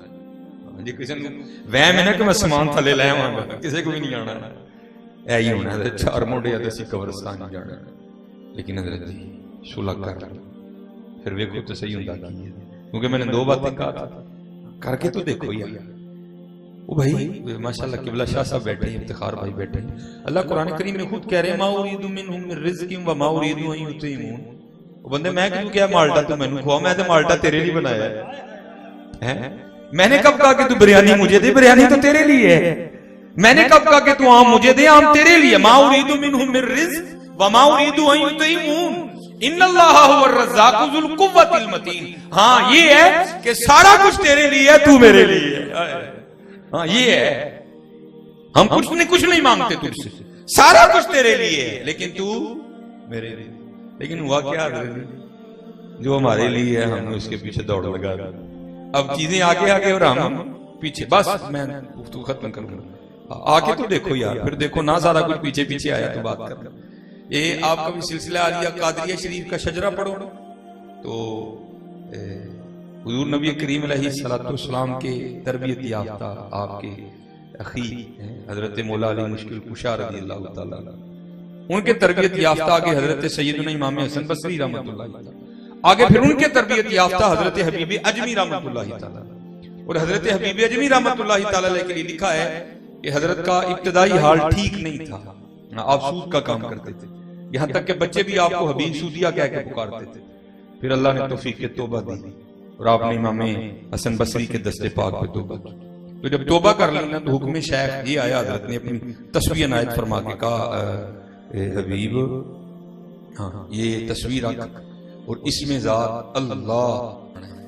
जे किसी वहम है ना कि मैं समान थले लै आवांगा, किसी को भी नहीं आना, यही होना चार मुंडे असीं कब्रिस्तान जाना। लेकिन हजरत जी सुलह कर फिर वेखो तो सही होंदा की है, क्योंकि मैंने दो बातें कहा था, करके तो देखो यार। वो भाई माशाल्लाह किबला शाह साहब बैठे हैं, इफ्तिखार भाई बैठे हैं। अल्लाह कुरान करीम में खुद कह रहे हैं मा उरीदु मिनहुम मिन रिज़्किन व मा उरीदु अन युतीमून। वो बंदे मैं क्यों क्या माल्टा तू मैनू खुआ, मैं तो माल्टा तेरे लिए बनाया है। मैंने कब कहा कि तू बिरयानी मुझे दे, बिरयानी तो तेरे लिए है। मैंने कब कहा कि तू आम मुझे दे, आम तेरे लिए। मा उरीदु मिनहुम मिन रिज़्क व मा उरीदु अन युतीमून इन्नल्लाहा हुवर रज़्ज़ाक़ु ज़ुल कुव्वतिल मतीन। हाँ ये है कि सारा कुछ तेरे लिए है, तू मेरे लिए है। हाँ ये है, हम कुछ नहीं मांगते तुझसे, सारा कुछ तेरे लिए है, लेकिन तू मेरे लिए। लेकिन हुआ क्या, जो हमारे लिए है हमने उसके पीछे दौड़ लगा दी। अब चीजें आगे आगे और हम पीछे। बस मैं गुफ्तगू खत्म करूंगा, आगे तो देखो यार, फिर देखो ना सारा कुछ पीछे पीछे आया तो बात कर। ये आपका भी सिलसिला आलिया कादरिया शरीफ का शजरा पढ़ो तो हुजूर नबी करीम अलैहिस्सलाम के तरबियत याफ्ता आपके अखी हजरत मौला अली मुश्किल कुशा रज़ियल्लाहु ताला उनके तरबियत याफ्ता आगे हजरत सैयदना इमाम हसन बसरी रहमतुल्लाह ताला, आगे फिर उनके तरबियत याफ्ता हजरत हबीब अजमी रहमतुल्लाह ताला। और हजरत हबीब अजमी रहमतुल्लाह ताला के लिए लिखा है कि हजरत का इब्तदाई हाल ठीक नहीं था, आप सूद का काम करते थे, यहाँ तक के बच्चे भी आपको हबीब सूदिया कह के पुकारते थे। फिर अल्लाह ने तौफीक के तौबा दी और आपने इमाम हसन बसरी के दस्ते पाक पे तौबा की। तो जब तौबा कर लेना तो हुक्म शेख ये आया, हजरत ने अपनी तस्वीर नायत फरमा के कहा हबीब हाँ ये तस्वीर रख और इसमें जात अल्लाह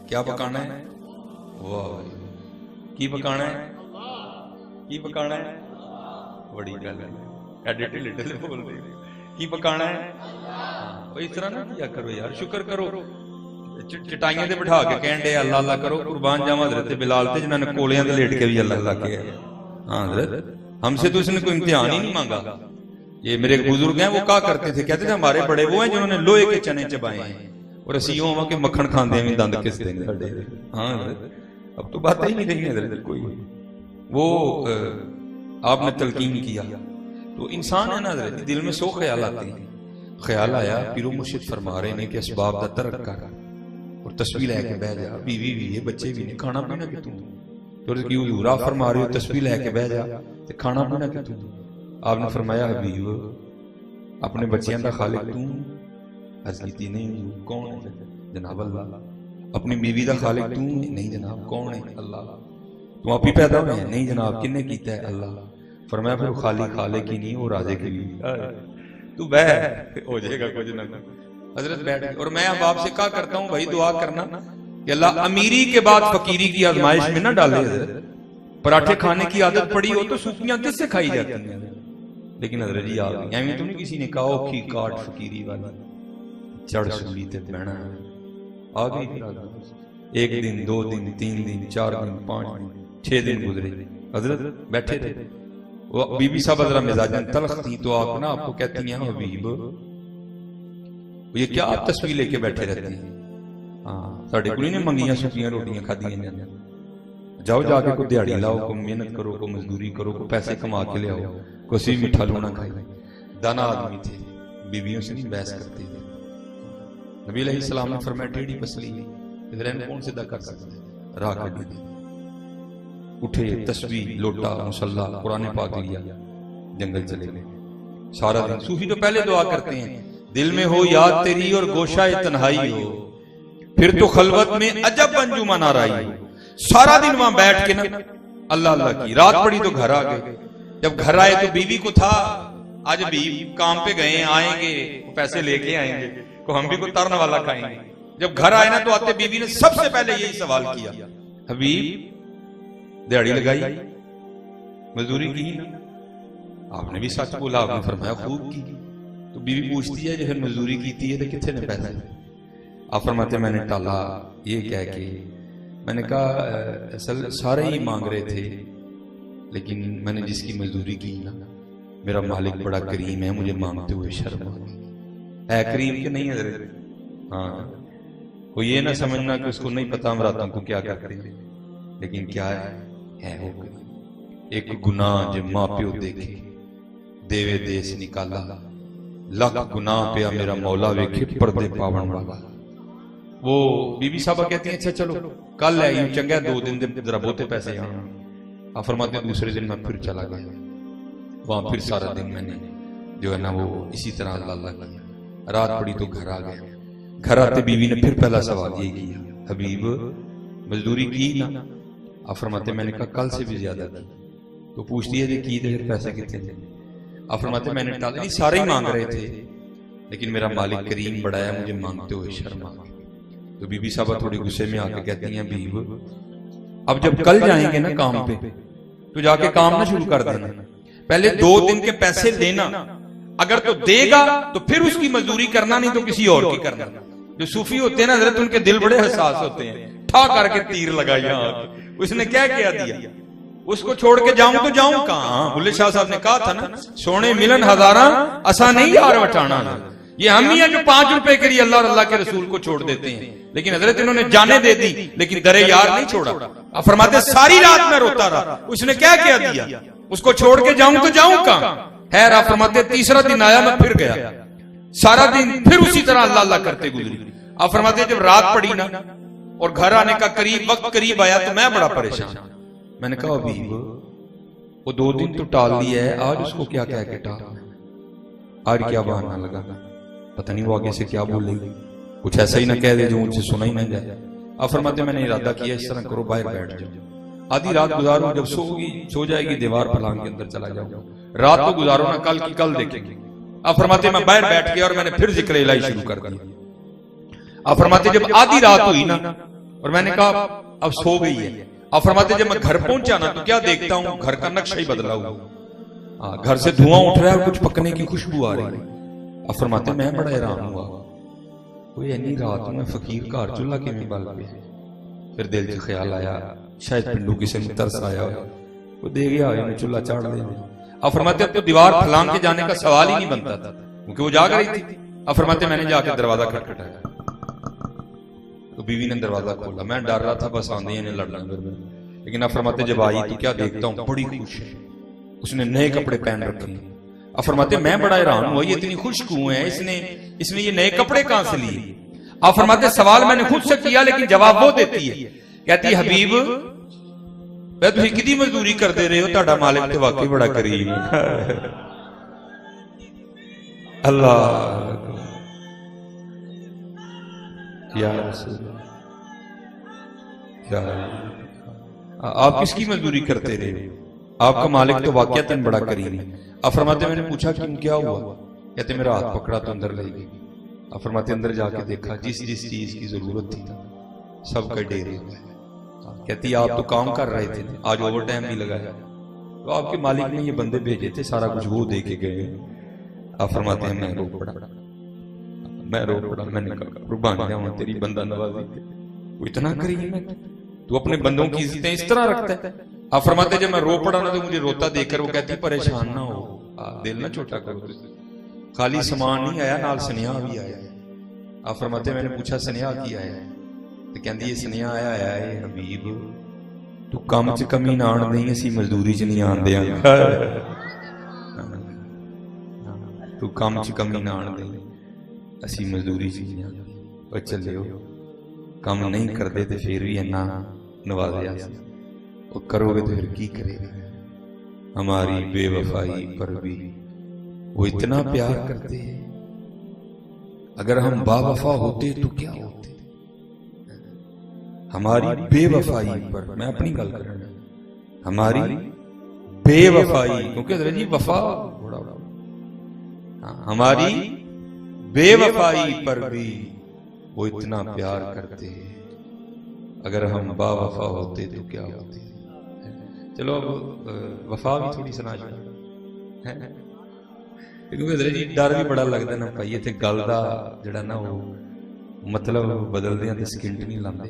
क्या पकाना है, वाह की पकाना है, की पकाना है, बड़ी गल है लिटिल बोल रही की पकाना है। इस तरह ना किया करो यार, शुक्र करो। चटाइयां ते बिठा के कहन दे अल्लाह अल्लाह करो, कुर्बान जावा हजरत बिलाल ते जिन्होंने कोलियां ते लेट के भी अल्लाह अल्लाह किया। हाँ हजरत हमसे तो इसने कोई इम्तिहान ही नहीं मांगा। ये मेरे बुजुर्ग हैं वो क्या करते थे, कहते थे हमारे बड़े वो हैं जिन्होंने लोहे के चने चबाए हैं और असी यूं आवा के मक्खन खाते हैं दंद किस देंगे। हाँ अब तो बात ही नहीं रही है कोई। वो आपने तलकीन किया तो इंसान है ना दिल में 100 ख्याल आते हैं। ख्याल आया पीरो मुर्शिद फरमा रहे ने कि असबाब दा तरक कर और तस्वीर लेके बह जा, बीवी भी है बच्चे भी ने, खाना पीना कि तू तो हुजूर आप फरमा रहे हो तस्वीर लेके बह जा ते खाना पीना कि तू। आपने फरमाया हबीब अपने बच्चियां दा खालिक तू, हजरती नहीं कौन है जनाब अल्लाह। अपनी बीवी दा खालिक तू, नहीं जनाब कौन है अल्लाह। तू आप ही पैदा हुए हैं, नहीं जनाब किन्ने कीता है अल्लाह। फरमाया फिर खाली खाले की नहीं वो राजे की भी, तू बह हो जाएगा कुछ ना। हजरत बैठ और मैं अब आपसे क्या करता हूँ भाई, दुआ करना कि अल्लाह अमीरी के बाद फकीरी की आजमाइश में ना डाले। पराठे खाने की आदत पड़ी हो तो सूखियां किससे खाई जाती हैं, लेकिन हजरत जी आप एवं तो नहीं किसी ने कहा औखी काट फकीरी वाली चढ़ सूली ते बहना आ गई। एक दिन 2 दिन 3 दिन 4 दिन 5 दिन 6 दिन गुजरे, हजरत बैठे थे। वो बीबी साहब जरा मिजाजन तलख थी तो आप ना आपको कहती हैं हबीब ये क्या आप तस्वीर लेके बैठे रहते हैं। हाँ साढ़े कुड़ी ने मंगियां सुखियां रोटियां खादियां, जाओ जाके को दिहाड़ी लाओ, को मेहनत करो, को मजदूरी करो, को पैसे कमा के ले आओ, को सी मीठा लूना खाए। दाना आदमी थे, बीवियों से नहीं बहस करते थे। नबी अलैहिस्सलाम ने फरमाया टेढ़ी पसली इधर कौन सीधा कर सकते, राह काटी दी। उठे तस्वीर लोटा मुसल्ला कुरान पाक लिया, जंगल चले गए। सारा दिन सूफी तो पहले दुआ करते हैं दिल में हो याद तेरी और गोशाए तन्हाई हो, फिर तो खलवत में अजब अंजुमन आ रही, सारा दिन वहां बैठ के ना अल्लाह अल्लाह की। रात पड़ी तो घर आ गए। जब घर आए तो बीवी को था आज बीवी काम पे गए, आएंगे पैसे लेके आएंगे, तो हम भी कोई तरन वाला खाएंगे। जब घर आए ना तो आते बीवी ने सबसे पहले यही सवाल किया, हबीब दिहाड़ी लगाई, मजदूरी की ना? आपने भी सच बोला, आपने फरमाया खूब की। तो बीवी पूछती है जो मजदूरी की है तो कितने ने पैसे? आप फरमाते मैंने टाला ये कह के, मैंने कहा असल सारे ही मांग रहे थे, लेकिन मैंने जिसकी मजदूरी की ना, मेरा मालिक बड़ा करीम है, मुझे मांगते हुए शर्म आ गई। है करीम के नहीं है? हाँ, वो ये ना समझना कि उसको नहीं पता हम रातों को क्या करते हैं, लेकिन क्या है हो गई। एक गुनाह जो माँ प्यो देखे देवे देश निकाला, लख गुनाह पे मेरा मौला वेखे पर्दे पावन वाला। वो बीबी साहबा कहती है अच्छा चलो कल है यूं चंगा 2 दिन जरा बहुते पैसे आप फरमाते दूसरे दिन मैं फिर चला गया, वहां फिर सारा दिन मैंने जो है ना वो इसी तरह अल्लाह किया। रात पड़ी तो घर आ गया। घर आते बीवी ने फिर पहला सवाल ये किया, हबीब मजदूरी की ना? आप फरमाते मैंने कहा कल से भी ज्यादा की। तो पूछती है की तो फिर पैसे कितने थे? आप फरमाते मैंने टाला नहीं, सारे ही मांग रहे थे, लेकिन मेरा मालिक करीम बड़ा है, मुझे मांगते हुए शर्म आ गई। तो बीबी साहबा थोड़ी गुस्से में आके कहती हैं, बीब अब जब कल जाएंगे ना काम पे तो जाके काम ना शुरू कर देना, पहले 2 दिन के पैसे लेना, अगर तो देगा तो फिर उसकी मजदूरी करना, नहीं तो किसी और की करना। जो सूफी होते हैं ना हजरत, उनके दिल बड़े हसास होते हैं, ठा करके तीर लगाया। उसने क्या किया दिया, उसको छोड़ के जाऊं तो जाऊं कहां? बुल्ले शाह साहब ने कहा था ना, सोने मिलन हजारा असा नहीं यार वटाना। ये हम ही है जो 5 रुपए के लिए अल्लाह और अल्लाह के रसूल को छोड़ देते हैं, लेकिन हजरत इन्होंने जाने दे दी, लेकिन दरे यार नहीं छोड़ा। अब फरमाते सारी रात में रोता रहा। उसने क्या किया दिया, उसको छोड़ के जाऊं तो जाऊं कहां? है आप फरमाते तीसरा दिन आया, मैं फिर गया, सारा दिन फिर उसी तरह अल्लाह अल्लाह करते गुजरी। आप फरमाते जब रात पड़ी ना और घर आने का वक्त करीब आया तो मैं बड़ा परेशान। मैंने कहा अभी वो 2 दिन तो टाल लिया है, आज उसको क्या कह के टाल, आज क्या बहाना लगा, पता नहीं वो आगे से क्या बोलेगी, कुछ ऐसा ही ना कह दे जो मुझसे सुना ही ना जाए। अब फरमाते मैंने इरादा किया इस तरह करो बाहर बैठ जाओ, आधी रात गुजारो, जब सो जाएगी दीवार फलांग के अंदर चला जाऊंगा, रात को गुजारो ना, कल की कल देखेंगे। अब फरमाते मैं बाहर बैठ गया और मैंने फिर जिक्र इलाही शुरू कर दिया। अब फरमाते जब आधी रात हुई ना और मैंने कहा अब सो गई है, अब फरमाते जब मैं घर पहुंचा ना तो क्या देखता हूं, घर का नक्शा ही बदला हुआ, घर से धुआं उठ रहा है और कुछ पकने की खुशबू आ रही है। अब फरमाते मैं बड़ा हैरान हुआ, कोई इतनी रात में फकीर घर चूल्हा किवें बल पे। फिर दिल च ख्याल आया शायद पिंडू किसी में तरस आया, वो दे गया इन्हें चूल्हा चाड़ देने। अब फरमाते अब तो दीवार फलांग के जाने का सवाल ही नहीं बनता था, क्योंकि वो जाग रही थी। अब फरमाते मैंने जाके दरवाजा खटखटाया तो बीवी ने दरवाजा खोला, मैं डर रहा था बस आंधी ने लड़ना मेरे में, लेकिन अब फरमाते जब आई तो क्या देखता हूँ बड़ी खुश है, उसने नए कपड़े पहन रखे हैं। अब फरमाते मैं बड़ा हैरान हुआ ये इतनी खुश क्यों है, इसने ये नए कपड़े कहां से लिए। अब फरमाते सवाल मैंने खुद से किया लेकिन जवाब वो देती है, कहती है हबीब मैं तुम कितनी मजदूरी कर दे रहे हो, ਤੁਹਾਡਾ मालिक तो वाकई बड़ा करीम है। अल्लाह आप किसकी मजदूरी करते रहे हो, आपका मालिक तो वाकईतन बड़ा करीम है। अब फरमाते मैंने पूछा क्यों क्या हुआ, कहते मेरा हाथ पकड़ा तो अंदर ले गई। अब फरमाते अंदर जाके देखा जिस जिस चीज की जरूरत थी सब का ढेर लगा है। कहती आप तो काम कर रहे थे, आज ओवर टाइम भी लगाया, तो आपके मालिक ने ये बंदे भेजे थे, सारा कुछ वो दे के गए। आप फरमाते हैं मैं रो पड़ा, मैंने कहा कुर्बान जाऊं तेरी बंदा नवाजी, वो इतना करीम है, तू अपने बंदों की इज्जतें इस तरह रखता है। आप फरमाते जब मैं रो पड़ा ना तो मुझे रोता देखकर वो कहती परेशान ना हो, दिल ना छोटा करो, खाली सामान नहीं आया नाल स्नेहा भी आया। आप फरमाते मैंने पूछा स्नेहा की आया, तो कहती ये स्नेहा आया है हबीब तू काम च कमी ना आण नहीं, असी मजदूरी च नहीं आण देंगे, तू काम च कमी ना आण दे असी मजदूरी च नहीं आंदे, चलियो काम नहीं करते तो फिर भी इन्ना नवाजा, करोगे तो फिर की करेगा। हमारी बेवफाई पर भी वो इतना प्यार करते हैं, अगर हम बावफा होते तो क्या होते, हमारी बेवफाई पर, मैं अपनी गल कर रहा, हमारी बेवफाई, क्योंकि हजरत जी वफा बड़ा, हमारी बेवफाई पर भी वो इतना प्यार करते, अगर हम बावफा होते तो क्या होते। चलो अब वफा भी थोड़ी सुना जाए, क्योंकि हजरत जी डर भी बड़ा लगता ना भाई, इतने गल का जड़ा ना वो मतलब बदलते हैं तो स्किंट नहीं लाते।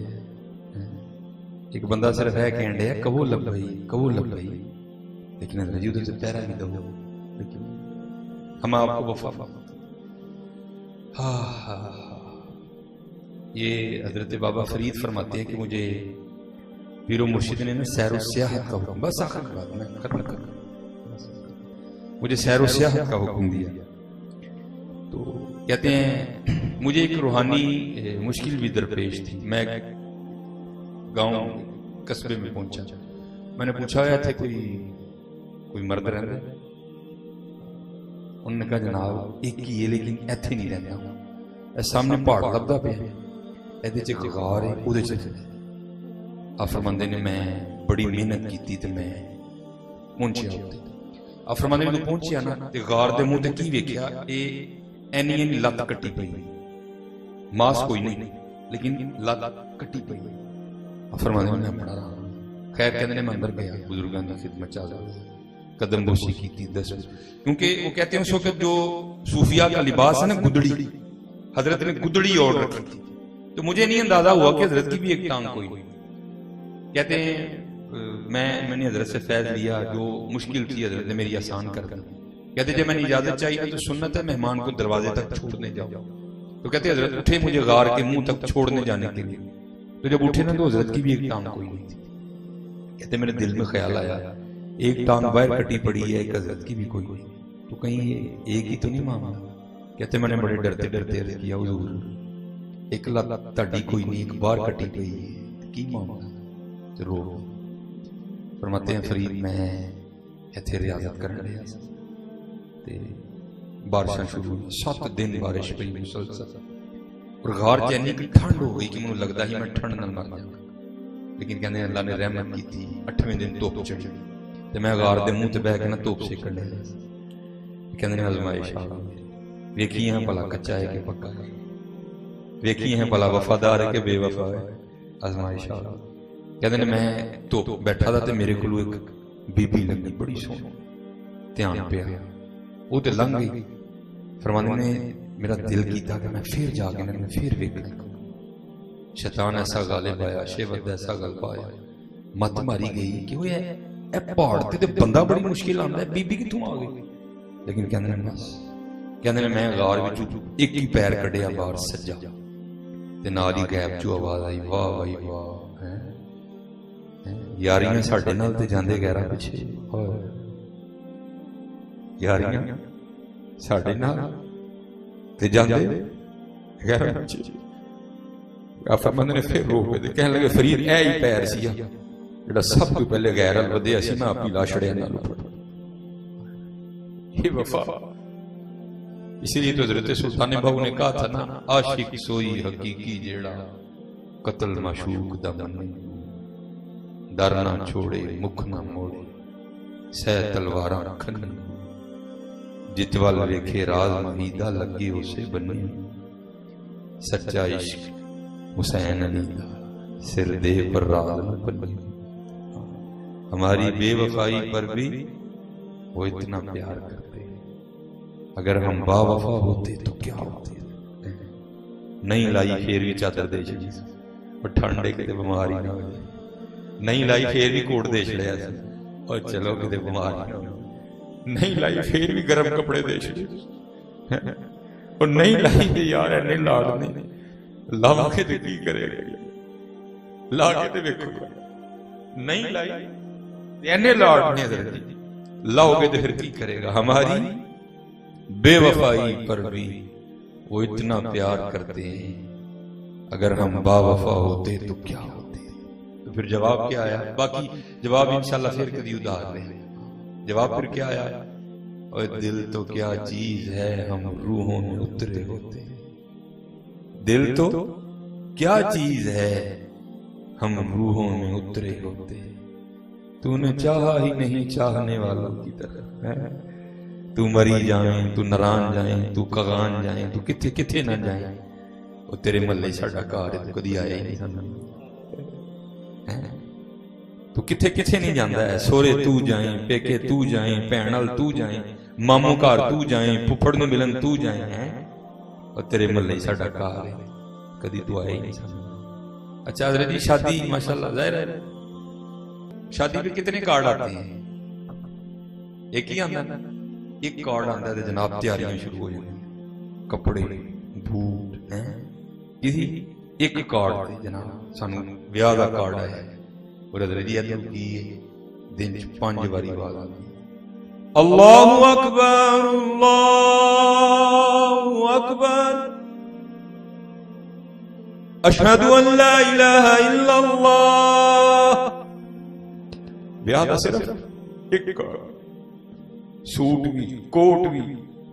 एक बंदा सिर्फ है कह रहा कवो लभई कवो लभई, लेकिन हजरत जी उधर से पहरा भी दो, लेकिन हम आपको वफा, ये हजरत बाबा फरीद फरमाते हैं कि मुझे पीरो मुर्शिद ने ना सैरो सियाहत का हुक्म, बस आखिर बात मैं खत्म कर, मुझे सैरो सियाहत का हुक्म दिया। तो कहते हैं मुझे एक रूहानी मुश्किल भी दरपेश थी। मैं गांव कस्बे में पहुंचा, मैंने पूछा थे कोई मर्द रहता, उन्होंने कहा जनाब एक ही है लेकिन इत्थे नहीं रहता, सामने पहाड़ लगता पे गार है, फरमांदे ने मैं बड़ी मेहनत की तो मैं पहुंचा। फरमांदे ने पहुंचा ना ते गार दे मुंह ते की वेख्या, एनी एनी लत कट्टी पई, मास कोई नहीं लेकिन लत कट्टी पई। फरमांदे ने मैं बड़ा खैर कहते मैं अंदर गया, बुजुर्गों की खिदमत च कदम बोशी की 10, क्योंकि वो कहते हैं उस वक्त जो सूफिया का लिबास है ना गुदड़ी, हजरत ने गुदड़ी और रखी थी, तो मुझे नहीं अंदाजा हुआ कि हजरत की भी एक टांग कोई। कहते हैं मैंने हजरत से फैज लिया, जो मुश्किल थी हजरत ने मेरी आसान कर दी। कहते जब मैंने इजाजत चाहिए तो सुन्नत है मेहमान को दरवाजे तक छोड़ने जाओ, तो कहते हजरत उठे मुझे गार के मुंह तक छोड़ने जाने के लिए, तो जब उठे ना तो हजरत की भी एक टांग कोई नहीं थी। कहते मेरे दिल में ख्याल आया एक टांग बाहर कटी पड़ी है, एक हजरत की भी कोई, तो कहीं एक ही तो नहीं मामा। कहते मैंने बड़े डरते डरते अर्ज किया हुजूर एक लत ताड़ी कोई नहीं, एक बाहर कटी पई है, की मामला। तो रो फरमाते हैं फरीद मैं इत्थे रियाजत कर रहा ते बारिशां शुरू हुई, 7 दिन बारिश पई मुसलसल, और गार च इन्नी ठंड हो गई कि मैनूं लगदा ही मैं ठंड नाल मर जाऊंगा, लेकिन कहते अल्लाह ने रहमत की थी, 8वें दिन धुप चढ़ी ते मैं गार दे मुंह ते बह के ना धुप सेकण लगा। कहते ने आजमाइश आ गई, वेखी है भला कच्चा है कि पक्का है, वेखी है भला वफादार है कि बेवफा है, आजमाइश आ गई। कहते ने मैं धुप बैठा था ते मेरे कोल एक बीबी लगी बड़ी सोहनी, ध्यान पिया वो तो लंघ गई। फरमाने ने मेरा दिल कीता कि मैं फिर जाके ना फिर वेखना, शैतान ऐसा गालिब आया, शेवत ऐसा गल पाया, मत मारी गई कि वो पहाड़ ते बंदा बड़ी मुश्किल आंदा है, बीबी कित्थों आ गई। लेकिन कहते बस कहते मैं गार विचों एक ही पैर कढ़िया बाहर सज्जा ते नाल ही गैब चों आवाज आई, वाह भाई वाह यारियां साडे नाल ते जांदे गैरा पिछे, यारियां साडे नाल ते जांदे गैरा पिछे। फरमांदे ने फिर रो पे कहने लगे फरीद ऐ ही पैर सी जेड़ा सब तो पहले गैर अल वधिया सी, मैं आप ही ला छड़िया नाल ये वफा। इसीलिए तो हजरत सुल्तान बाहू ने कहा था ना, आशिक सोई हकीकी जेड़ा कत्ल माशूक दा मन्ने, डर ना छोड़े मुख ना मोड़े, सह तलवारां रखन, जित वल वेखे राज महीदा लगे उसे बने, सच्चा इश्क हुसैन अली दा सिर दे पर राज न बने। हमारी बेवफाई पर भी वो इतना प्यार करते, अगर हम बावफा होते तो क्या होते। नहीं लाई फिर भी चादर दे छड़ी, और ठंडे किते बीमारी ना हो, नहीं लाई फिर भी कोट दे छड़िया, और चलो किते बीमारी ना हो, नहीं लाई फिर भी गर्म कपड़े दे छड़े, और नहीं लाई तो यार इन्ने लाड़ने लावा के तो की करेगा, ला के तो वेखो, नहीं लाई इन्ने लाड़ने लाओगे तो फिर की करेगा। हमारी बेवफाई पर भी वो इतना प्यार करते हैं, अगर हम बावफा होते तो क्या होते। तो फिर जवाब क्या आया, बाकी जवाब इंशाल्लाह फिर कभी उधार लेंगे। जवाब फिर क्या आया, और दिल तो क्या चीज है हम रूहों में उतरे होते, दिल तो क्या चीज है हम रूहों में उतरे होते, तूने चाहा ही नहीं चाहने वालों की तरह है। तू मरी जाए, तू नारान जाए, तू कगान जाए, तू किथे किथे ना जाए, वो तेरे महल्ले साडा घर है, तू कदी आया ही नहीं सानू है। तू किथे किथे नहीं जाता है, सोरे तू जाए, पेके तू जाए, भैन तू जाए, मामू घर तू जाए, फुफड़ नूं मिलन तू जाए है, और तेरे महल्ले साडा घर है, कदी तू आया ही नहीं सानू। अच्छा हजरत जी, शादी माशाल्लाह जाहिर है शादी पे कितने कार्ड आते हैं? एक ही आंदा है, एक कार्ड आंदा है, जनाब तैयारियां शुरू हो जाती, कपड़े बूट हैं, किसी एक कार्ड ते जनाब सानू ब्याह दा कार्ड आया है। और हजरत जी अदब की दिन च 5 बारी आवाज आती है, अल्लाहु अकबर, अल्लाहु अकबर, अशहदु अन ला इलाहा इल्लल्लाह। ब्याह का सिर्फ एक सूट भी, कोट भी,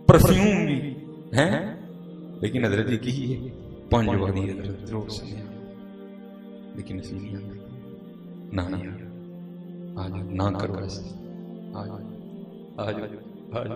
परफ्यूम भी है, लेकिन हजरत जी की 5 बारी हजरत रोड से लेकिन नसीब नहीं आती। ना ना आज ना करो ऐसे, आज आज आज